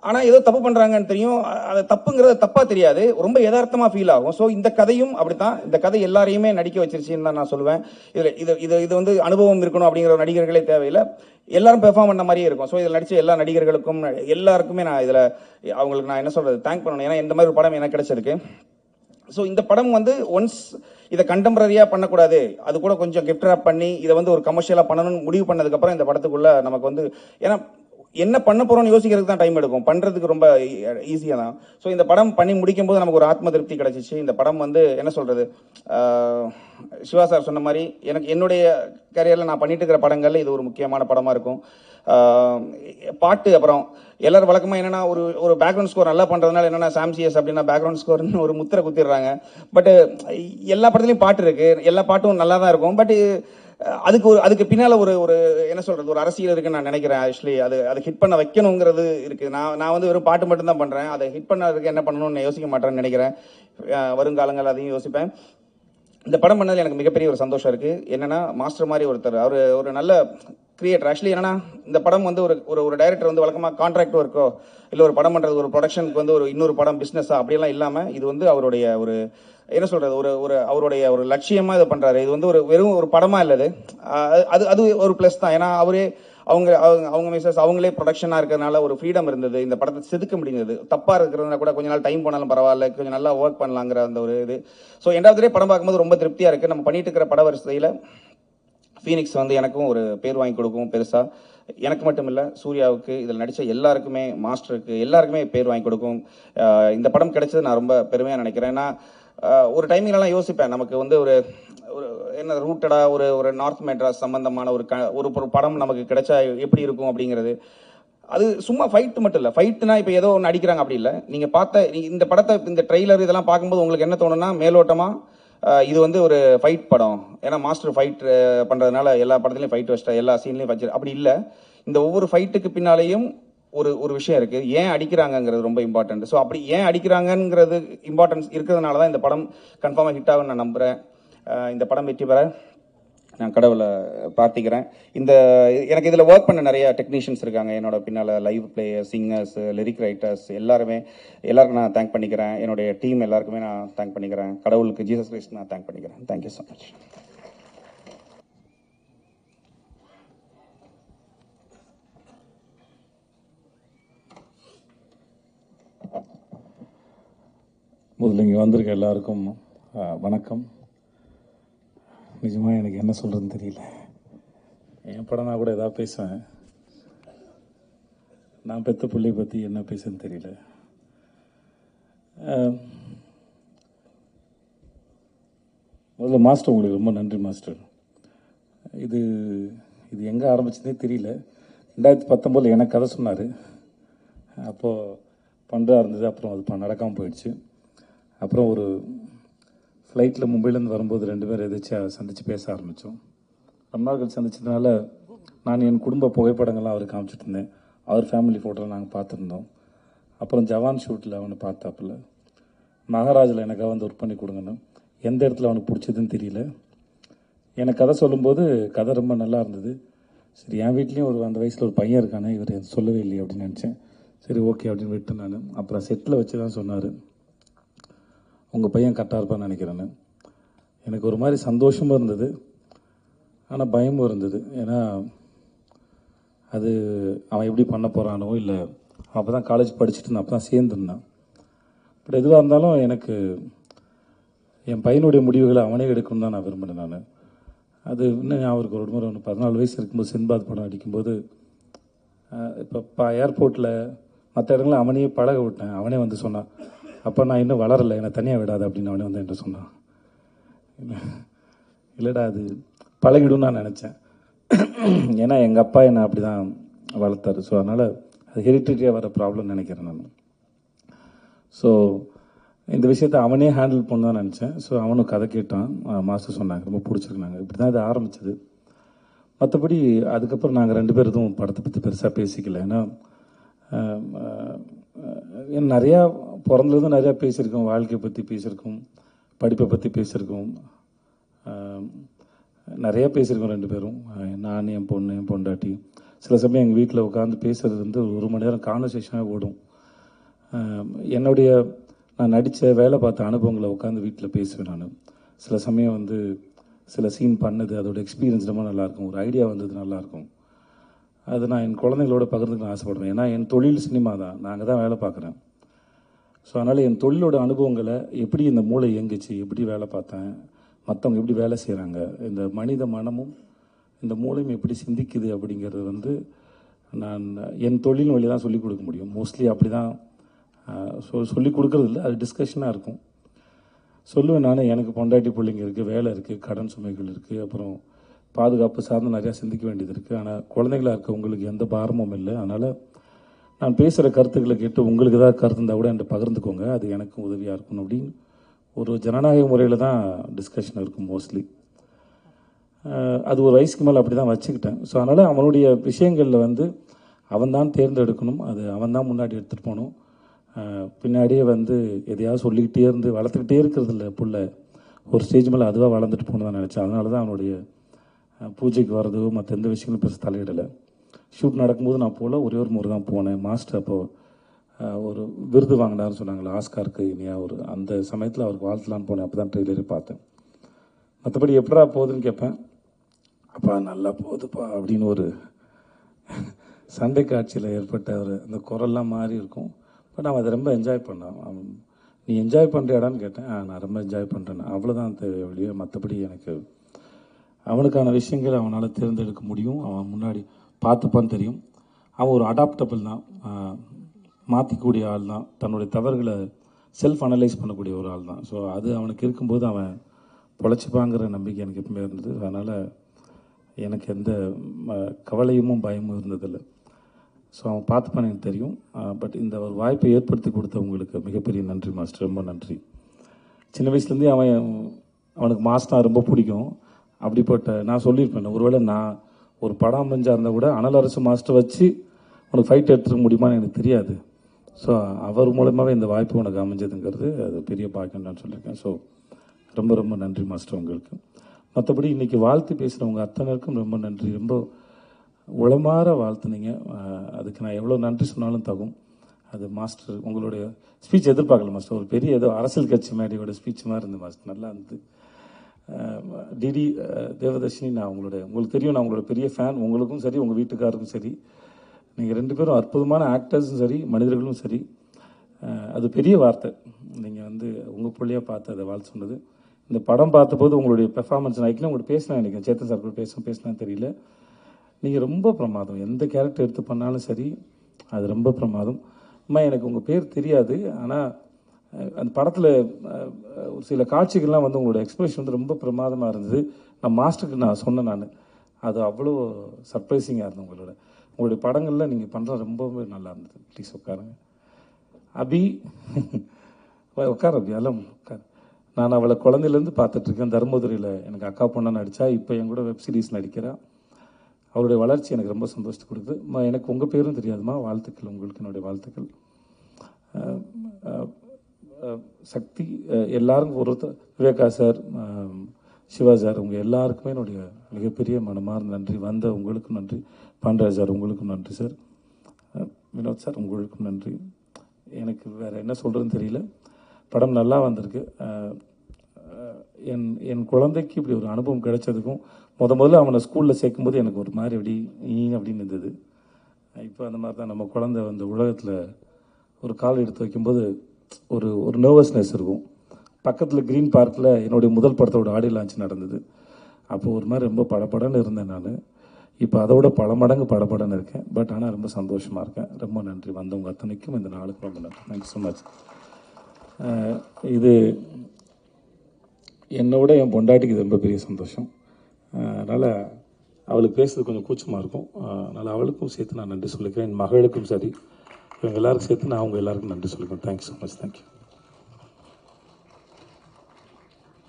ஆனால் ஏதோ தப்பு பண்ணுறாங்கன்னு தெரியும், அது தப்புங்கிறது தப்பாக தெரியாது, ரொம்ப யதார்த்தமாக ஃபீல் ஆகும். ஸோ இந்த கதையும் அப்படித்தான். இந்த கதை எல்லாரையுமே நடிக்க வச்சிருச்சுன்னு தான் நான் சொல்லுவேன். இது வந்து அனுபவம் இருக்கணும் அப்படிங்கிற நடிகர்களே தேவையில்லை, எல்லாரும் பெர்ஃபார்ம் பண்ண மாதிரியே இருக்கும். ஸோ இதில் நடித்த எல்லா நடிகர்களுக்கும் எல்லாருக்குமே நான் இதில் அவங்களுக்கு நான் என்ன சொல்கிறது தேங்க் பண்ணணும். ஏன்னா இந்த மாதிரி ஒரு படம் எனக்கு கிடைச்சிருக்கு. ஸோ இந்த படம் வந்து ஒன்ஸ் இதை கண்டெம்பரரியாக பண்ணக்கூடாது, அது கூட கொஞ்சம் கிஃப்ட் ராப் பண்ணி இதை வந்து ஒரு கமர்ஷியலாக பண்ணணும்னு முடிவு பண்ணதுக்கப்புறம் இந்த படத்துக்குள்ள நமக்கு வந்து ஏன்னா என்ன பண்ண போறோம்னு யோசிக்கிறதுக்கு தான் டைம் எடுக்கும், பண்றதுக்கு ரொம்ப ஈஸியாக தான். ஸோ இந்த படம் பண்ணி முடிக்கும் போது நமக்கு ஒரு ஆத்ம திருப்தி கிடைச்சிச்சு. இந்த படம் வந்து என்ன சொல்றது சிவா சார் சொன்ன மாதிரி எனக்கு என்னுடைய கரியரில் நான் பண்ணிட்டு இருக்கிற படங்கள்ல இது ஒரு முக்கியமான படமா இருக்கும். பாட்டு அப்புறம் எல்லாரும் வழக்கமாக என்னன்னா ஒரு பேக்ரவுண்ட் ஸ்கோர் நல்லா பண்றதுனால என்னன்னா சாம்சிஎஸ் அப்படின்னா பேக்ரவுண்ட் ஸ்கோர்னு ஒரு முத்திரை குத்திடுறாங்க. பட் எல்லா படத்துலையும் பாட்டு இருக்கு, எல்லா பாட்டும் நல்லா தான் இருக்கும். பட் அதுக்கு பின்னால ஒரு என்ன சொல்றது ஒரு அரசியல் இருக்குன்னு நான் நினைக்கிறேன். ஆக்சுவலி அதை ஹிட் பண்ண வைக்கணுங்கிறது இருக்கு. நான் வந்து வெறும் பாட்டு மட்டும் தான் பண்றேன், அதை ஹிட் பண்ணதுக்கு என்ன பண்ணணும்னு யோசிக்க மாட்டேன்னு நினைக்கிறேன். வருங்காலங்கள் அதையும் யோசிப்பேன். இந்த படம் பண்ணதில் எனக்கு மிகப்பெரிய ஒரு சந்தோஷம் இருக்கு. என்னன்னா மாஸ்டர் மாதிரி ஒருத்தர், அவர் ஒரு நல்ல கிரியேட்டர். ஆக்சுவலி என்னன்னா இந்த படம் வந்து ஒரு டைரக்டர் வந்து வழக்கமாக கான்ட்ராக்ட் ஒர்க்கோ இல்லை ஒரு படம் பண்றது ஒரு ப்ரொடக்ஷனுக்கு வந்து ஒரு இன்னொரு படம் பிஸ்னஸா அப்படியெல்லாம் இல்லாமல் இது வந்து அவருடைய ஒரு என்ன சொல்றது ஒரு அவருடைய ஒரு லட்சியமா இதை பண்றாரு. இது வந்து வெறும் ஒரு படமா இல்லது, அது ஒரு பிளஸ் தான். ஏன்னா அவங்க மிஸ்ஸஸ் அவங்களே ப்ரொடக்ஷனா இருக்கிறதுனால ஒரு ஃப்ரீடம் இருந்தது, இந்த படத்தை செதுக்க முடிந்தது. தப்பா இருக்கிறதுனா கூட கொஞ்ச நாள் டைம் போனாலும் பரவாயில்ல, கொஞ்சம் நல்லா ஒர்க் பண்ணலாங்கிற அந்த ஒரு இது. ஸோ எண்டாவது படம் பார்க்கும்போது ரொம்ப திருப்தியா இருக்கு. நம்ம பண்ணிட்டு இருக்கிற பட வரிசையில ஃபீனிக்ஸ் வந்து எனக்கும் ஒரு பேர் வாங்கி கொடுக்கும் பெருசா. எனக்கு மட்டும் இல்லை, சூர்யாவுக்கு இதில் நடித்த எல்லாருக்குமே, மாஸ்டருக்கு எல்லாருக்குமே பேர் வாங்கி கொடுக்கும். இந்த படம் கிடைச்சது நான் ரொம்ப பெருமையாக நினைக்கிறேன். ஏன்னா ஒரு டைமிங்லாம் யோசிப்பேன், நமக்கு வந்து ஒரு என்ன ரூட்டடாக ஒரு நார்த் மெட்ராஸ் சம்பந்தமான ஒரு படம் நமக்கு கிடைச்சா எப்படி இருக்கும் அப்படிங்கிறது. அது சும்மா ஃபைட் மட்டும் இல்லை. ஃபைட்னா இப்போ ஏதோ ஒன்று அடிக்கிறாங்க அப்படி இல்லை. நீங்கள் இந்த படத்தை, இந்த ட்ரெய்லர் இதெல்லாம் பார்க்கும்போது உங்களுக்கு என்ன தோணுன்னா, மேலோட்டமாக இது வந்து ஒரு ஃபைட் படம், ஏன்னா மாஸ்டர் ஃபைட் பண்ணுறதுனால எல்லா படத்துலையும் ஃபைட் வச்சிட்டா, எல்லா சீன்லையும் வச்சு அப்படி இல்லை. இந்த ஒவ்வொரு ஃபைட்டுக்கு பின்னாலேயும் ஒரு விஷயம் இருக்குது. ஏன் அடிக்கிறாங்கங்கிறது ரொம்ப இம்பார்ட்டன்ட். ஸோ அப்படி ஏன் அடிக்கிறாங்கங்கிறது இம்பார்ட்டன்ஸ் இருக்கிறதுனால தான் இந்த படம் கன்ஃபார்மாக ஹிட் ஆகும்னு நான் நம்புகிறேன். இந்த படம் வெற்றி பெற நான் கடவுளை பிரார்த்திக்கிறேன். எனக்கு இதில் ஒர்க் பண்ண நிறைய டெக்னீஷியன்ஸ் இருக்காங்க என்னோட பின்னால், live player, singers, lyric writers, எல்லாருக்கும் நான் தேங்க் பண்ணிக்கிறேன். என்னுடைய டீம் எல்லாருக்குமே நான் தேங்க் பண்ணிக்கிறேன். கடவுளுக்கு, ஜீசஸ் கிரைஸ்ட் நான் தேங்க் பண்ணிக்கிறேன். Thank you so much. முதல்ல இங்கே வந்திருக்க எல்லாருக்கும் வணக்கம். நிஜமாக எனக்கு என்ன சொல்கிறதுன்னு தெரியல. என் படம்னா கூட எதாவது பேசுவேன், நான் பெற்ற பிள்ளையை பற்றி என்ன பேசுன்னு தெரியல. முதல்ல மாஸ்டர், உங்களுக்கு ரொம்ப நன்றி மாஸ்டர். இது எங்கே ஆரம்பிச்சதே தெரியல. 2019 எனக்கு கதை சொன்னார், அப்போது பண்ணுறா இருந்தது. அப்புறம் அது நடக்காமல் போயிடுச்சு. அப்புறம் ஒரு ஃப்ளைட்டில் மும்பையிலேருந்து வரும்போது 2 பேர் எதாச்சும் சந்தித்து பேச ஆரம்பித்தோம். ரொம்ப நாள் கழிச்சு சந்திச்சதுனால நான் என் குடும்ப புகைப்படங்கள்லாம் அவருக்கு காமிச்சிட்டு இருந்தேன். அவர் ஃபேமிலி ஃபோட்டோலாம் நாங்கள் பார்த்துருந்தோம். அப்புறம் ஜவான் ஷூட்டில் அவனை பார்த்தாப்புல, மகாராஜில் எனக்காக வந்து ஒர்க் பண்ணி கொடுங்கன்னு. எந்த இடத்துல அவனுக்கு பிடிச்சதுன்னு தெரியல. எனக்கு கதை சொல்லும்போது கதை ரொம்ப நல்லா இருந்தது. சரி, என் வீட்லேயும் அந்த வயசில் ஒரு பையன் இருக்கானே, இவர் சொல்லவே இல்லையே அப்படின்னு நினச்சேன். சரி, ஓகே அப்படின்னு விட்டு நான் அப்புறம் செட்டில் வச்சு தான் சொன்னார், உங்கள் பையன் கரெக்டாக இருப்பான்னு நினைக்கிறேன்னு. எனக்கு ஒரு மாதிரி சந்தோஷமும் இருந்தது, ஆனால் பயமும் இருந்தது. ஏன்னா அது அவன் எப்படி பண்ண போகிறானோ, இல்லை அப்போ தான் காலேஜ் படிச்சுட்டு இருந்தான், அப்போ தான் சேர்ந்துருந்தான். பட் எதுவாக இருந்தாலும் எனக்கு என் பையனுடைய முடிவுகளை அவனே எடுக்கணும்னு தான் நான் விரும்பினேன். நான் அது இன்னும் அவருக்கு ஒரு முறை 14 வயசு இருக்கும்போது சின்பாத் படம் அடிக்கும்போது, இப்போ ஏர்போர்ட்டில் மற்ற இடங்களில் அவனையே பழக விட்டேன். அவனே வந்து சொன்னான், அப்போ நான் இன்னும் வளரலை, என்னை தனியாக விடாது அப்படின்னு அவனே வந்து என்கிட்ட சொன்னான். இல்லைடா, அது பழகிடும் நான் நினச்சேன். ஏன்னா எங்கள் அப்பா என்னை அப்படி தான் வளர்த்தாரு. ஸோ அதனால் அது ஹெரிட்டரியாக வர ப்ராப்ளம் நினைக்கிறேன் நான். ஸோ இந்த விஷயத்தை அவனே ஹேண்டில் பண்ண தான் நினச்சேன். ஸோ அவனும் கதை கேட்டான், மாஸ்டர் சொன்னாங்க, ரொம்ப பிடிச்சிருக்குனாங்க. இப்படி தான் இது ஆரம்பிச்சது. மற்றபடி அதுக்கப்புறம் நாங்கள் 2 பேர் எதுவும் படத்தை பற்றி பெருசாக பேசிக்கல. ஏன்னா நிறையா பிறந்ததும் நிறையா பேசியிருக்கோம், வாழ்க்கையை பற்றி பேசியிருக்கோம், படிப்பை பற்றி பேசியிருக்கோம், நிறையா பேசியிருக்கோம் 2 பேரும். நான், என் பொண்ணு, என் பொண்டாட்டி. சில சமயம் எங்கள் வீட்டில் உட்காந்து பேசுகிறது வந்து 1 மணி நேரம் கான்வர்சேஷனாக ஓடும். நான் நடித்த வேலை பார்த்த அனுபவங்களை உட்காந்து வீட்டில் பேசுவேன் நான். சில சமயம் வந்து சில சீன் பண்ணது, அதோட எக்ஸ்பீரியன்ஸ் ரொம்ப நல்லாயிருக்கும், ஒரு ஐடியா வந்தது நல்லாயிருக்கும். அது நான் என் குழந்தைங்களோட பகிர்ந்துக்க ஆசைப்படுவேன். ஏன்னா என் தொழில் சினிமா தான், நான் அங்கே தான் வேலை பார்க்குறேன். ஸோ அதனால் என் தொழிலோட அனுபவங்களை, எப்படி இந்த மூளை இயங்குச்சு, எப்படி வேலை பார்த்தேன், மற்றவங்க எப்படி வேலை செய்கிறாங்க, இந்த மனித மனமும் இந்த மூளையும் எப்படி சிந்திக்குது அப்படிங்கிறது வந்து நான் என் தொழில் வழி தான் சொல்லிக் கொடுக்க முடியும். மோஸ்ட்லி அப்படி தான் சொல்லிக் கொடுக்குறது இல்லை, அது டிஸ்கஷனாக இருக்கும். சொல்லுவேன் நான், எனக்கு பொண்டாட்டி பிள்ளைங்க இருக்குது, வேலை இருக்குது, கடன் சுமைகள் இருக்குது, அப்புறம் பாதுகாப்பு சார்ந்து நிறையா சிந்திக்க வேண்டியது இருக்குது. ஆனால் குழந்தைகளாக இருக்க உங்களுக்கு எந்த பாரமும் இல்லை. அதனால் நான் பேசுகிற கருத்துக்களை கேட்டு உங்களுக்கு ஏதாவது கருத்து இருந்தால் கூட என்கிட்ட பகிர்ந்துக்கோங்க, அது எனக்கும் உதவியாக இருக்கணும் அப்படின்னு ஒரு ஜனநாயக முறையில் தான் டிஸ்கஷன் இருக்கும் மோஸ்ட்லி. அது ஒரு வயசுக்கு மேலே அப்படி தான் வச்சுக்கிட்டேன். ஸோ அதனால் அவனுடைய விஷயங்களில் வந்து அவன் தான் தேர்ந்தெடுக்கணும், அது அவன் தான் முன்னாடி எடுத்துகிட்டு போகணும். பின்னாடியே வந்து எதையாவது சொல்லிக்கிட்டே இருந்து வளர்த்துக்கிட்டே இருக்கிறது இல்லை புள்ள, ஒரு ஸ்டேஜ் மேலே அதுவாக வளர்ந்துட்டு போகணும் தான் நினச்சேன். அதனால தான் அவனுடைய பூஜைக்கு வர்றதோ மற்ற எந்த விஷயங்களும் பெருசு தலையிடலை. ஷூட் நடக்கும்போது நான் போகல, ஒரே ஒரு முறை தான் போனேன். மாஸ்டர் அப்போது ஒரு விருது வாங்கினார்னு சொன்னாங்களே, ஆஸ்காருக்கு இனியா, அந்த சமயத்தில் அவருக்கு வாழ்த்தலான்னு போனேன். அப்போ தான் ட்ரெய்லரே பார்த்தேன். மற்றபடி எப்படா போகுதுன்னு கேட்பேன், அப்பா நல்லா போகுதுப்பா அப்படின்னு ஒரு சண்டை காட்சியில் ஏற்பட்ட அந்த குரல்லாம் மாறி இருக்கும். பட் அவன் அதை ரொம்ப என்ஜாய் பண்ணான். நீ என்ஜாய் பண்ணுறியாடான்னு கேட்டேன், நான் ரொம்ப என்ஜாய் பண்ணுறேன், அவ்வளோதான் தேவையோ. மற்றபடி எனக்கு அவனுக்கான விஷயங்களை அவனால் தேர்ந்தெடுக்க முடியும், அவன் முன்னாடி பார்த்துப்பான்னு தெரியும். அவன் ஒரு அடாப்டபிள் தான், மாற்றிக்கூடிய ஆள் தான், தன்னுடைய தவறுகளை செல்ஃப் அனலைஸ் பண்ணக்கூடிய ஒரு ஆள் தான். ஸோ அது அவனுக்கு இருக்கும்போது அவன் பொழைச்சிப்பாங்கிற நம்பிக்கை எனக்கு எப்பவுமே இருந்தது. அதனால் எனக்கு எந்த கவலையும் பயமும் இருந்ததில்லை. ஸோ அவன் பார்த்துப்பான்னு எனக்கு தெரியும். பட் இந்த ஒரு வாய்ப்பை ஏற்படுத்தி கொடுத்தவங்களுக்கு மிகப்பெரிய நன்றி மாஸ்டர், ரொம்ப நன்றி. சின்ன வயசுலேருந்தே அவனுக்கு மாஸ்டர் ரொம்ப பிடிக்கும். அப்படிப்பட்ட நான் சொல்லியிருப்பேன், ஒருவேளை நான் ஒரு படம் அமைஞ்சா இருந்தால் கூட அனல் அரசு மாஸ்டர் வச்சு உனக்கு ஃபைட் எடுத்துக்க முடியுமான்னு எனக்கு தெரியாது. ஸோ அவர் மூலமாகவே இந்த வாய்ப்பு உனக்கு அமைஞ்சதுங்கிறது அது பெரிய பாக்கியம் நான் சொல்லியிருக்கேன். ஸோ ரொம்ப ரொம்ப நன்றி மாஸ்டர் உங்களுக்கு. மற்றபடி இன்றைக்கி வாழ்த்து பேசுகிறவங்க அத்தனைக்கும் ரொம்ப நன்றி. ரொம்ப உளமாற வாழ்த்துனீங்க. அதுக்கு நான் எவ்வளோ நன்றி சொன்னாலும் தகும். அது மாஸ்டர் உங்களுடைய ஸ்பீச் எதிர்பார்க்கல மாஸ்டர். ஒரு பெரிய ஏதோ அரசியல் கட்சி மேடையோட ஸ்பீச் மாதிரி இருந்தது மாஸ்டர், நல்லா இருந்தது. டிடி தேவதர்ஷினி, நான் உங்களுக்கு தெரியும், நான் உங்களோட பெரிய ஃபேன். உங்களுக்கும் சரி, உங்கள் வீட்டுக்காருக்கும் சரி, நீங்கள் 2 பேரும் அற்புதமான ஆக்டர்ஸும் சரி, மனிதர்களும் சரி. அது பெரிய வார்த்தை. நீங்கள் உங்கள் பிள்ளையாக பார்த்து அதை வாழ்த்து சொன்னது. இந்த படம் பார்த்தபோது உங்களுடைய பெர்ஃபார்மன்ஸ் நான் உங்கள்கிட்ட பேசலாம், நினைக்கிறேன் சேத்தன் சார் கூட பேசலாம் தெரியல. நீங்கள் ரொம்ப பிரமாதம். எந்த கேரக்டர் எடுத்து பண்ணாலும் சரி, அது ரொம்ப பிரமாதம். அம்மா, எனக்கு உங்கள் பேர் தெரியாது, ஆனால் அந்த படத்தில் ஒரு சில காட்சிகள்லாம் உங்களோட எக்ஸ்பிரஷன் ரொம்ப பிரமாதமாக இருந்தது. நான் மாஸ்டருக்கு நான் சொன்னேன், அது அவ்வளோ சர்ப்ரைசிங்காக இருந்தது. உங்களுடைய படங்களில் நீங்கள் பண்ணுற ரொம்பவே நல்லா இருந்தது. ப்ளீஸ் உட்காருங்க. அபி உட்கார அபி, எல்லாம் உட்காரு. நான் அவளை குழந்தையிலேருந்து பார்த்துட்ருக்கேன். தர்மபுரியில் எனக்கு அக்கா பொண்ணாக நடித்தா, இப்போ என் கூட வெப் சீரிஸ் நடிக்கிறா. அவருடைய வளர்ச்சி எனக்கு ரொம்ப சந்தோஷத்தை கொடுக்குது. எனக்கு உங்கள் பேரும் தெரியாதுமா, வாழ்த்துக்கள். உங்களுக்கு என்னுடைய வாழ்த்துக்கள். சக்தி, எல்லாரும் ஒருத்தர், விவேகா சார், சிவா சார், உங்கள் எல்லாருக்குமே என்னுடைய மிகப்பெரிய மனமார்ந்த நன்றி. வந்த உங்களுக்கும் நன்றி. பாண்டராஜ் சார் உங்களுக்கும் நன்றி சார். வினோத் சார் உங்களுக்கும் நன்றி. எனக்கு வேறு என்ன சொல்கிறதுன்னு தெரியல. படம் நல்லா வந்திருக்கு. என் குழந்தைக்கு இப்படி ஒரு அனுபவம் கிடைச்சதுக்கும், முதல்ல அவனை ஸ்கூலில் சேர்க்கும்போது எனக்கு ஒரு மாதிரி அப்படின்னு இருந்தது. இப்போ அந்த மாதிரி தான் நம்ம குழந்தை உலகத்தில் ஒரு கால் எடுத்து வைக்கும்போது ஒரு நர்வஸ்னஸ் இருக்கும். பக்கத்தில் க்ரீன் பார்க்கில் என்னுடைய முதல் படத்தோட ஆடியோ லான்ச் நடந்தது. அப்போது ஒரு மாதிரி ரொம்ப படபடன்னு இருந்தேன் நான். இப்போ அதோட பல மடங்கு படபடன்னு இருக்கேன். பட் ஆனால் ரொம்ப சந்தோஷமாக இருக்கேன். ரொம்ப நன்றி வந்தவங்க அத்தனைக்கும், இந்த நாளுக்கு ரொம்ப நன்றி. Thank you so much. இது என்னோட என் பொண்டாட்டிக்கு இது ரொம்ப பெரிய சந்தோஷம். அதனால் அவளுக்கு பேசுறது கொஞ்சம் கூச்சமாக இருக்கும். அதனால் அவளுக்கும் சேர்த்து நான் நன்றி சொல்லிக்கிறேன். என் மகளுக்கும் சரி, இவங்க எல்லாருக்கும் சேர்த்து நான் அவங்க எல்லாருக்கும் நன்றி சொல்லிக்கிறேன். Thank you so much. Thank you.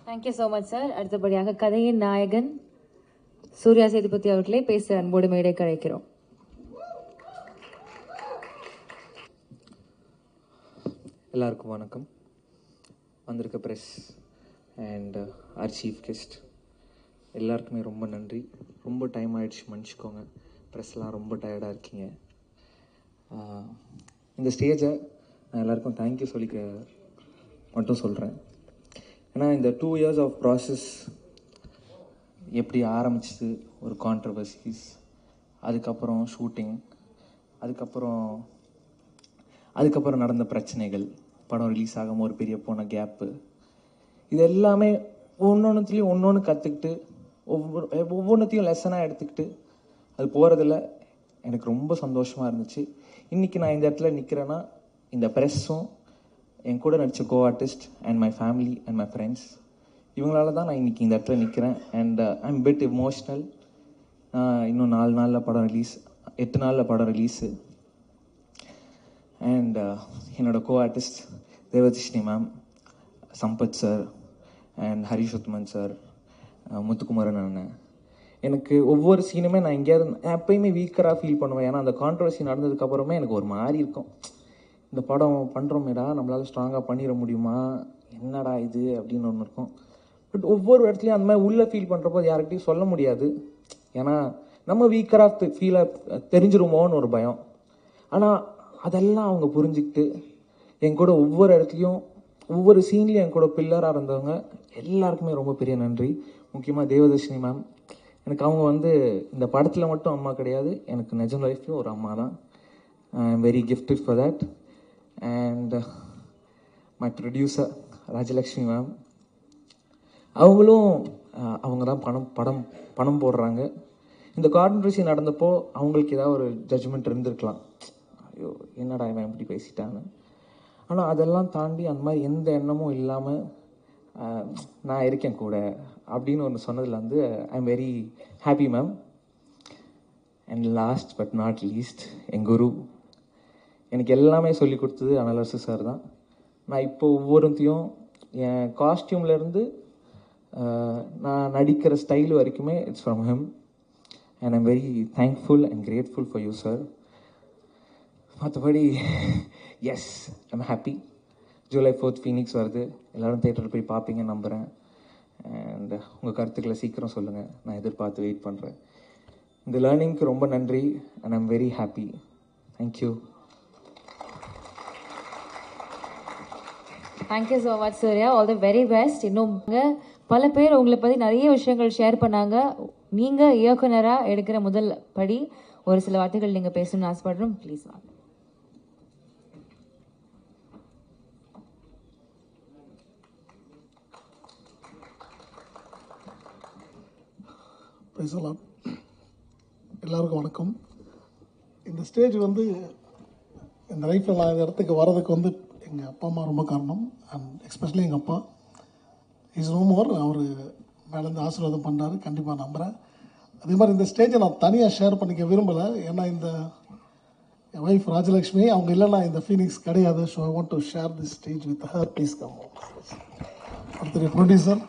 Thank you so much sir. அடுத்தபடியாக கதையின் நாயகன் சூர்யா சேதுபதி அவர்களே பேச அன்போடு மேடை கழைக்கிறோம். எல்லாருக்கும் வணக்கம். வந்திருக்க press and our chief guest எல்லாருக்குமே ரொம்ப நன்றி. ரொம்ப டைம் ஆகிடுச்சு, மன்னிச்சிக்கோங்க. ப்ரெஸ்லாம் ரொம்ப டயர்டாக இருக்கீங்க. இந்த ஸ்டேஜை நான் எல்லாருக்கும் தேங்க்யூ சொல்லிக்க மட்டும் சொல்கிறேன். ஏன்னா இந்த 2 years ஆஃப் ப்ராசஸ் எப்படி ஆரம்பிச்சது, ஒரு கான்ட்ரவர்சிஸ், அதுக்கப்புறம் ஷூட்டிங், அதுக்கப்புறம் நடந்த பிரச்சனைகள், படம் ரிலீஸ் ஆகாமல் ஒரு பெரிய போன கேப்பு, இது எல்லாமே ஒவ்வொன்றுத்தையும் ஒன்று கற்றுக்கிட்டு ஒவ்வொன்றுத்தையும் லெசனாக எடுத்துக்கிட்டு அது போகிறதுல எனக்கு ரொம்ப சந்தோஷமாக இருந்துச்சு. இன்றைக்கி நான் இந்த இடத்துல நிற்கிறேன்னா இந்த ப்ரெஸ்ஸும் என் கூட நடித்த co artist and my family and my friends இவங்களால தான் நான் இன்றைக்கி இந்த இடத்துல நிற்கிறேன். And I'm bit emotional. இன்னும் 4 நாளில் படம் ரிலீஸ், 8 நாளில் படம் ரிலீஸு. அண்ட் என்னோட co artist Devadarshini ma'am, Sampath sir and Harishothaman sir, Muthukumaran அண்ணன். எனக்கு ஒவ்வொரு சீனுமே நான் எங்கேயாவது எப்பயுமே வீக்கராக ஃபீல் பண்ணுவேன். ஏன்னா அந்த கான்ட்ரவர்சி நடந்ததுக்கப்புறமே எனக்கு ஒரு மாதிரி இருக்கும், இந்த படம் பண்ணுறோமேடா, நம்மளால் ஸ்ட்ராங்காக பண்ணிட முடியுமா, என்னடா இது அப்படின்னு ஒன்று இருக்கும். பட் ஒவ்வொரு இடத்துலையும் அந்த மாதிரி உள்ளே ஃபீல் பண்ணுறப்போ யார்கிட்டையும் சொல்ல முடியாது. ஏன்னா நம்ம வீக்கராக ஃபீலாக தெரிஞ்சிருமோன்னு ஒரு பயம். ஆனால் அதெல்லாம் அவங்க புரிஞ்சுக்கிட்டு என் கூட ஒவ்வொரு இடத்துலையும் ஒவ்வொரு சீன்லேயும் என் கூட பில்லராக இருந்தவங்க எல்லாருக்குமே ரொம்ப பெரிய நன்றி. முக்கியமாக தேவதர்ஷினி மேம். எனக்கு அவங்க இந்த படத்தில் மட்டும் அம்மா கிடையாது, எனக்கு நிஜம் லைஃப்லையும் ஒரு அம்மா தான். ஐ am very gifted for that. And my producer Rajalakshmi ma'am, அவங்க தான் பணம் போடுறாங்க. இந்த கான்ட்ரவர்சி நடந்தப்போ அவங்களுக்கு ஏதாவது ஒரு ஜட்ஜ்மெண்ட் இருந்திருக்கலாம், ஐயோ என்னடா இவன் இப்படி பேசிட்டான்னு. ஆனால் அதெல்லாம் தாண்டி அந்த மாதிரி எந்த எண்ணமும் இல்லாமல் நான் இருக்கேன் கூட அப்படின்னு ஒன்று சொன்னதில் I am very happy ma'am. And last but not least என் குரு. எனக்கு எல்லாமே சொல்லி கொடுத்தது அனலரசு சார் தான். நான் இப்போ ஒவ்வொருத்தையும் என் காஸ்டியூம்லேருந்து நான் நடிக்கிற ஸ்டைல் வரைக்குமே it's from him. And I'm very thankful and grateful for you sir. மற்றபடி yes I'm happy. July 4th Phoenix வருது. எல்லோரும் தேட்டரில் போய் பார்ப்பீங்கன்னு நம்புகிறேன். அண்ட் உங்கள் கருத்துக்களை சீக்கிரம் சொல்லுங்கள். நான் எதிர்பார்த்து வெயிட் பண்ணுறேன். இந்த லேர்னிங்க்கு ரொம்ப நன்றி. And I'm very happy. Thank you. Thank you so much Surya. All the very best. இன்னும் பல பேர் உங்களை பற்றி நிறைய விஷயங்கள் ஷேர் பண்ணாங்க. நீங்கள் இயக்குனராக எடுக்கிற முதல் படி ஒரு சில வார்த்தைகள் நீங்கள் பேசணும்னு ஆசைப்படுறோம். ப்ளீஸ் வாங்க. பேசலாம். எல்லாருக்கும் வணக்கம். இந்த ஸ்டேஜ் வந்து இந்த லைஃப்பில் நான் இந்த இடத்துக்கு வர்றதுக்கு வந்து எங்கள் அப்பா அம்மா ரொம்ப காரணம். அண்ட் எஸ்பெஷலி எங்கள் அப்பா இஸ் நோ மோர். அவர் மேலேருந்து ஆசீர்வாதம் பண்ணுறாரு, கண்டிப்பாக நம்புகிறேன். அதே மாதிரி இந்த ஸ்டேஜை நான் தனியாக ஷேர் பண்ணிக்க விரும்பலை. ஏன்னா இந்த என் ஒய்ஃப் ராஜலக்ஷ்மி அவங்க இல்லைன்னா இந்த ஃபீனிக்ஸ் கிடையாது. So I want to share this stage with her. Please come. ஒருத்தர் ப்ரொடியூசர்.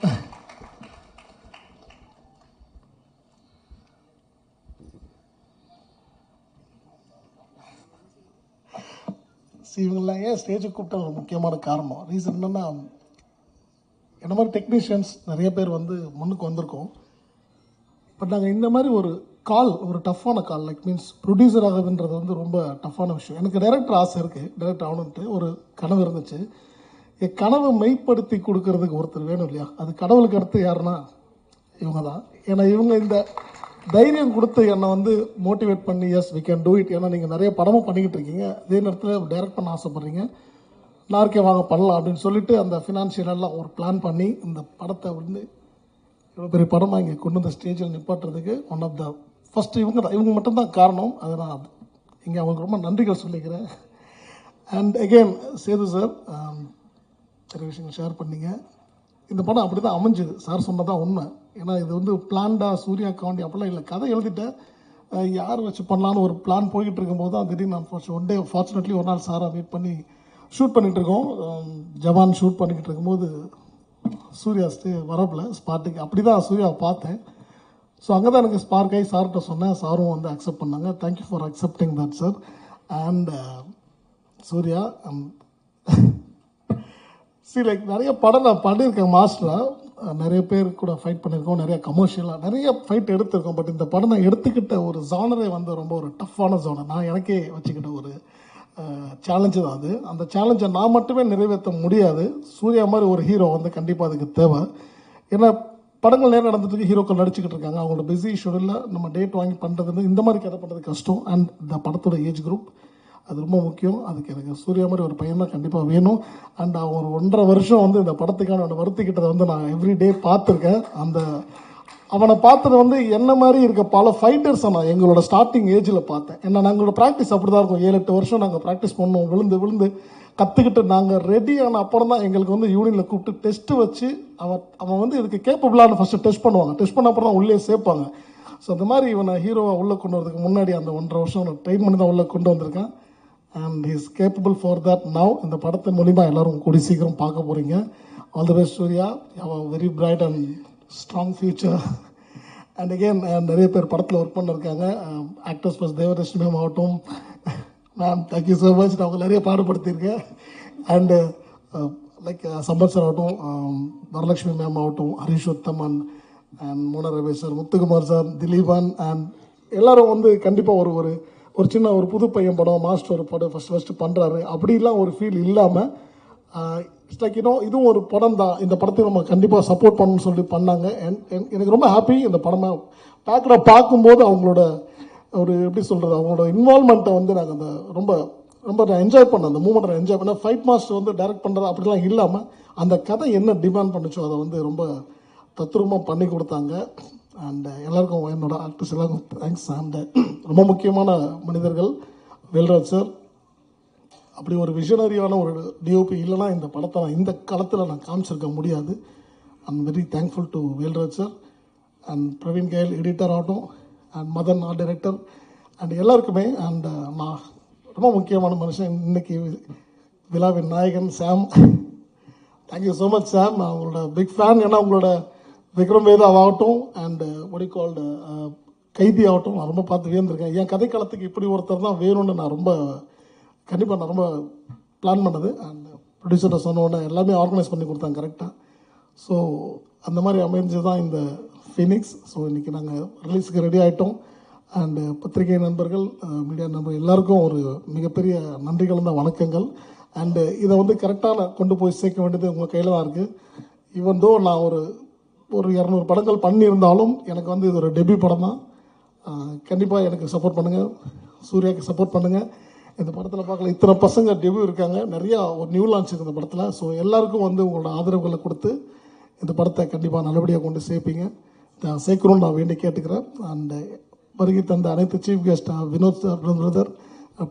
இவங்கெல்லாம் ஏன் ஸ்டேஜுக்கு கூப்பிட்ட ஒரு முக்கியமான காரணம் ரீசன் என்னென்னா, என்ன மாதிரி டெக்னீஷியன்ஸ் நிறைய பேர் வந்து முன்னுக்கு வந்திருக்கோம். பட் நாங்கள் இந்த மாதிரி ஒரு கால், ஒரு டஃப்பான கால், லைக் மீன்ஸ் ப்ரொடியூசர் ஆகுதுன்றது வந்து ரொம்ப டஃப்பான விஷயம். எனக்கு டைரக்டர் ஆசை இருக்குது, டைரக்டர் ஆகணுன்ட்டு ஒரு கனவு இருந்துச்சு. என் கனவை மெய்ப்படுத்தி கொடுக்கறதுக்கு ஒருத்தர் வேணும் இல்லையா? அது கடவுளுக்கு அடுத்து யாருன்னா இவங்க தான். ஏன்னா இவங்க இந்த தைரியம் கொடுத்து என்னை வந்து மோட்டிவேட் பண்ணி yes we can do it. ஏன்னா நீங்கள் நிறைய படமும் பண்ணிக்கிட்டு இருக்கீங்க, அதே நேரத்தில் டைரக்ட் பண்ண ஆசைப்பட்றீங்க, நார்க்கே வாங்க பண்ணலாம் அப்படின்னு சொல்லிட்டு அந்த ஃபினான்ஷியலெல்லாம் ஒரு பிளான் பண்ணி இந்த படத்தை வந்து இவ்வளோ பெரிய படமாக இங்கே கொண்டு வந்த ஸ்டேஜில் நிப்பாட்டுறதுக்கு ஒன் ஆஃப் த ஃபஸ்ட்டு இவங்க மட்டும்தான் காரணம். அதை நான் இங்கே அவங்களுக்கு ரொம்ப நன்றிகள் சொல்லிக்கிறேன். அண்ட் அகெயின் சேது சார் நிறைய விஷயங்கள் ஷேர் பண்ணிங்க. இந்த படம் அப்படி தான் அமைஞ்சுது. சார் சொன்னதான் உண்மை. ஏன்னா இது வந்து பிளான்டாக சூர்யா காண்டி அப்படிலாம் இல்லை. கதை எழுதிட்டேன், யார் வச்சு பண்ணலான்னு ஒரு பிளான் போய்கிட்டு இருக்கும்போது தான் திடீர்னு நான் ஒன் டே ஃபார்ச்சுனேட்லி ஒரு நாள் சாரை மீட் பண்ணி ஷூட் பண்ணிகிட்டு இருக்கோம். ஜவான் ஷூட் பண்ணிக்கிட்டு இருக்கும்போது சூர்யா வரப்பில் ஸ்பாட்டுக்கு அப்படி தான் சூர்யாவை பார்த்தேன். ஸோ அங்கே தான் எனக்கு ஸ்பார்க் ஆகி சார்கிட்ட சொன்னேன். சாரும் வந்து அக்செப்ட் பண்ணாங்க. Thank you for accepting that sir. And Surya like நிறைய படம் நான் பண்ணியிருக்கேன் மாஸ்டராக. நிறைய பேர் கூட ஃபைட் பண்ணியிருக்கோம், நிறைய கமர்ஷியலாக நிறைய ஃபைட் எடுத்திருக்கோம். பட் இந்த படம் நான் எடுத்துக்கிட்ட ஒரு ஜானரே வந்து ரொம்ப ஒரு டஃப்பான ஜானர். நான் எனக்கே வச்சுக்கிட்ட ஒரு சேலஞ்சு தான் அது. அந்த சேலஞ்சை நான் மட்டுமே நிறைவேற்ற முடியாது. சூர்யா மாதிரி ஒரு ஹீரோ வந்து கண்டிப்பாக அதுக்கு தேவை. ஏன்னா படங்கள் நேரம் நடந்துட்டு ஹீரோக்கள் நடிச்சுக்கிட்டு இருக்காங்க. அவங்களோட பிஸி ஷெடியூலில் நம்ம டேட் வாங்கி பண்ணுறது இந்த மாதிரி கதை பண்ணுறது கஷ்டம். அண்ட் இந்த படத்தோட ஏஜ் குரூப் அது ரொம்ப முக்கியம். அதுக்கு எனக்கு சூர்யா மாதிரி ஒரு பையன் தான் கண்டிப்பாக வேணும். அண்ட் அவன் ஒரு 1.5 வருஷம் வந்து இந்த படத்துக்கான வருத்திக்கிட்டதை வந்து நான் எவ்ரிடே பார்த்துருக்கேன். அந்த அவனை பார்த்தது வந்து என்ன மாதிரி இருக்க பல ஃபைட்டர்ஸை நான் எங்களோட ஸ்டார்டிங் ஏஜில் பார்த்தேன். ஏன்னா நாங்களோட ப்ராக்டிஸ் அப்படி தான் இருக்கும். 7-8 வருஷம் நாங்கள் ப்ராக்டிஸ் பண்ணோம், விழுந்து விழுந்து கற்றுக்கிட்டு நாங்கள் ரெடி ஆன அப்புறம் தான் எங்களுக்கு வந்து யூனியனில் கூப்பிட்டு டெஸ்ட்டு வச்சு அவன் வந்து இதுக்கு கேப்பபிளான ஃபஸ்ட்டு டெஸ்ட் பண்ணுவாங்க. டெஸ்ட் பண்ண அப்புறம் தான் உள்ளே சேர்ப்பாங்க. ஸோ அந்த மாதிரி இவனை ஹீரோவாக உள்ளே கொண்டு வரதுக்கு முன்னாடி அந்த 1.5 வருஷம் ட்ரெயின் பண்ணி தான் உள்ளே கொண்டு வந்திருக்கேன். And is capable for that now. இந்த படத்தின் மூலிமா எல்லோரும் கூடி சீக்கிரம் பார்க்க போகிறீங்க. All the best Surya. Very bright and strong future. And again நிறைய பேர் படத்தில் ஒர்க் பண்ணிருக்காங்க. ஆக்டர்ஸ் ப்ளஸ் தேவதர்ஷினி மேம் ஆகட்டும், மேம் தேங்க்யூ ஸோ மச். நான் அவங்க நிறைய பாடுபடுத்தியிருக்கேன். அண்டு லைக் சம்பத் சார் ஆகட்டும், வரலட்சுமி மேம் ஆகட்டும், Harish Uthaman and Mona Ramesh sir, Muthukumar sir, Dileepan and எல்லோரும் வந்து கண்டிப்பாக ஒரு சின்ன ஒரு புது பையன் படம், மாஸ்டர் ஒரு படம் ஃபஸ்ட்டு பண்ணுறாரு அப்படிலாம் ஒரு ஃபீல் இல்லாமல் இட்ஸ் லைக் இதுவும் ஒரு படம் தான். இந்த படத்தை நம்ம கண்டிப்பாக சப்போர்ட் பண்ணணும்னு சொல்லி பண்ணாங்க. எனக்கு ரொம்ப ஹாப்பி. இந்த படமாக பேக்கடாக பார்க்கும்போது அவங்களோட ஒரு எப்படி சொல்கிறது, அவங்களோட இன்வால்மெண்ட்டை வந்து நாங்கள் அந்த ரொம்ப ரொம்ப நான் என்ஜாய் பண்ணேன். அந்த மூமெண்ட்டை நான் என்ஜாய் பண்ணேன். ஃபைட் மாஸ்டர் வந்து டைரக்ட் பண்ணுறது அப்படிலாம் இல்லாமல் அந்த கதை என்ன டிமாண்ட் பண்ணிச்சோ அதை வந்து ரொம்ப தத்ரூபமாக பண்ணி கொடுத்தாங்க. அண்ட் எல்லாருக்கும் என்னோட ஆக்டர்ஸ் எல்லாருக்கும் தேங்க்ஸ். அண்ட் ரொம்ப முக்கியமான மனிதர்கள் வேல்ராஜ் சார். அப்படி ஒரு விஷனரியான ஒரு டிஓபி இல்லைனா இந்த படத்தை நான் இந்த காலத்தில் நான் காமிச்சிருக்க முடியாது. I'm very thankful to Velraj sir and Praveen Kayal editor ஆகட்டும், and Madhan art director. And எல்லாருக்குமே. அண்ட் நான் ரொம்ப முக்கியமான மனுஷன் இன்னைக்கு விழாவின் நாயகன் Sam. Thank you so much Sam. நான் உங்களோட பிக் ஃபேன். ஏன்னா உங்களோட விக்ரம் வேதா ஆகட்டும் அண்ட் ஒடிகால்டு கைதி ஆகட்டும் நான் ரொம்ப பார்த்து வியந்திருக்கேன். என் கதைக்களத்துக்கு இப்படி ஒருத்தர் தான் வேணும்னு நான் ரொம்ப பிளான் பண்ணது. அண்ட் ப்ரொடியூசர்கிட்ட சொன்னோன்னே எல்லாமே ஆர்கனைஸ் பண்ணி கொடுத்தாங்க கரெக்டாக. ஸோ அந்த மாதிரி அமைஞ்சு தான் இந்த ஃபீனிக்ஸ். ஸோ இன்றைக்கி நாங்கள் ரிலீஸுக்கு ரெடி ஆகிட்டோம். அண்டு பத்திரிகை நண்பர்கள், மீடியா நண்பர்கள் எல்லாருக்கும் ஒரு மிகப்பெரிய நன்றிகள் தான், வணக்கங்கள். அண்டு இதை கரெக்டாக கொண்டு போய் சேர்க்க வேண்டியது உங்கள் கையில் தான் இருக்குது. ஈவன் தோ நான் ஒரு 200 படங்கள் பண்ணியிருந்தாலும் எனக்கு இது ஒரு டெபியூ படம் தான். கண்டிப்பாக எனக்கு சப்போர்ட் பண்ணுங்கள், சூர்யாவுக்கு சப்போர்ட் பண்ணுங்கள். இந்த படத்தில் பார்க்கல இத்தனை பசங்க டெபியூ இருக்காங்க, நிறையா ஒரு நியூ லான்ச் இருக்குது இந்த படத்தில். ஸோ எல்லாருக்கும் உங்களோட ஆதரவுகளை கொடுத்து இந்த படத்தை கண்டிப்பாக நல்லபடியாக கொண்டு சேர்க்கணும்னு நான் வேண்டி கேட்டுக்கிறேன். அண்டு வருகை தந்த அனைத்து chief guest Vinod sir, brother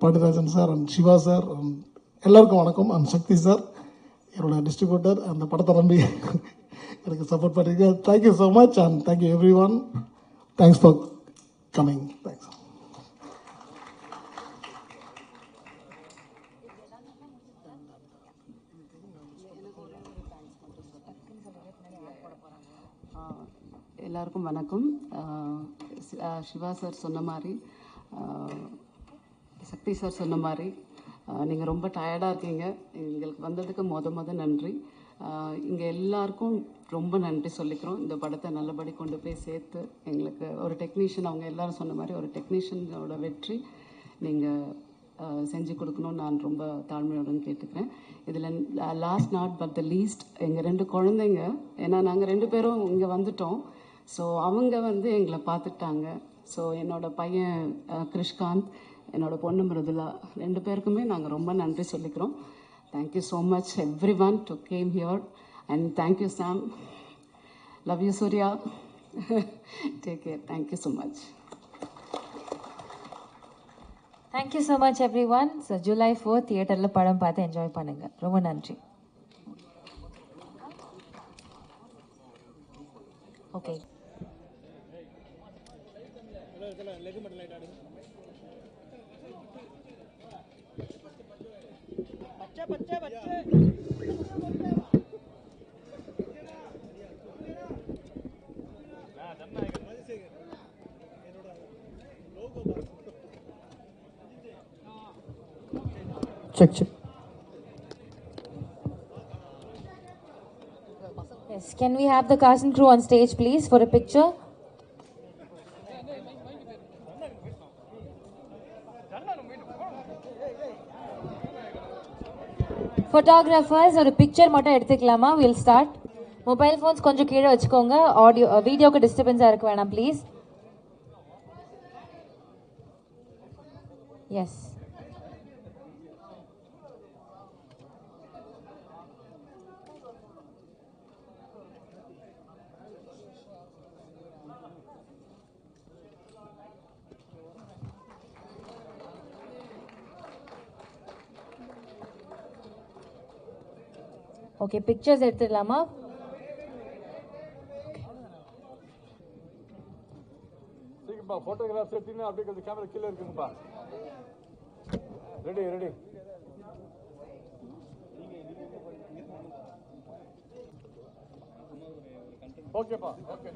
Pandiarajan sir and Siva sir எல்லாருக்கும் வணக்கம். அண்ட் சக்தி சார் என்னோட டிஸ்ட்ரிபியூட்டர், அந்த படத்தை நம்பி எனக்கு சப்போர்ட் பண்ணிருக்க. Thank you so much and thank you everyone. Thanks for coming. Thanks. எல்லாருக்கும் வணக்கம். சிவா சார் சொன்ன மாதிரி, சக்தி சார் சொன்ன மாதிரி, நீங்கள் ரொம்ப டயர்டாக இருக்கீங்க. எங்களுக்கு வந்ததுக்கு முத நன்றி. இங்கே எல்லாருக்கும் ரொம்ப நன்றி சொல்லிக்கிறோம். இந்த படத்தை நல்லபடி கொண்டு போய் சேர்த்து எங்களுக்கு ஒரு டெக்னீஷியன், அவங்க எல்லாரும் சொன்ன மாதிரி ஒரு டெக்னீஷியனோட வெற்றி நீங்கள் செஞ்சு கொடுக்கணும்னு நான் ரொம்ப தாழ்மையுடன் கேட்டுக்கிறேன். இதில் last not but the least எங்கள் 2 குழந்தைங்க. ஏன்னா நாங்கள் 2 பேரும் இங்கே வந்துட்டோம். ஸோ அவங்க எங்களை பார்த்துட்டாங்க. ஸோ என்னோட பையன் கிருஷ்காந்த், என்னோட பொண்ணு மிருதுலா, 2 பேருக்குமே நாங்கள் ரொம்ப நன்றி சொல்லிக்கிறோம். Thank you so much everyone to came here and thank you Sam. Love you Surya. Take care. Thank you so much. Thank you so much everyone. So July 4 தியேட்டரில் படம் பார்த்து என்ஜாய் பண்ணுங்கள். ரொம்ப நன்றி. Okay. Check. Yes, can we have the cast and crew on stage please for a picture? Photographers ஒரு picture மட்டும் எடுத்துக்கலாமா? We'll start. Mobile phones கொஞ்சம் கீழே வச்சுக்கோங்க. ஆடியோ வீடியோக்கு டிஸ்டர்பன்ஸா இருக்க வேணாம் ப்ளீஸ். எஸ். ஓகே, பிக்சர்ஸ் எடுத்துடலாமா? சீக்கிரமா போட்டோகிராஃப்ஸ் எடுத்தீங்கன்னா அப்படியே கொஞ்சம் கேமரா கீழே இருக்குங்கப்பா. ரெடி. ஓகேப்பா, ஓகே.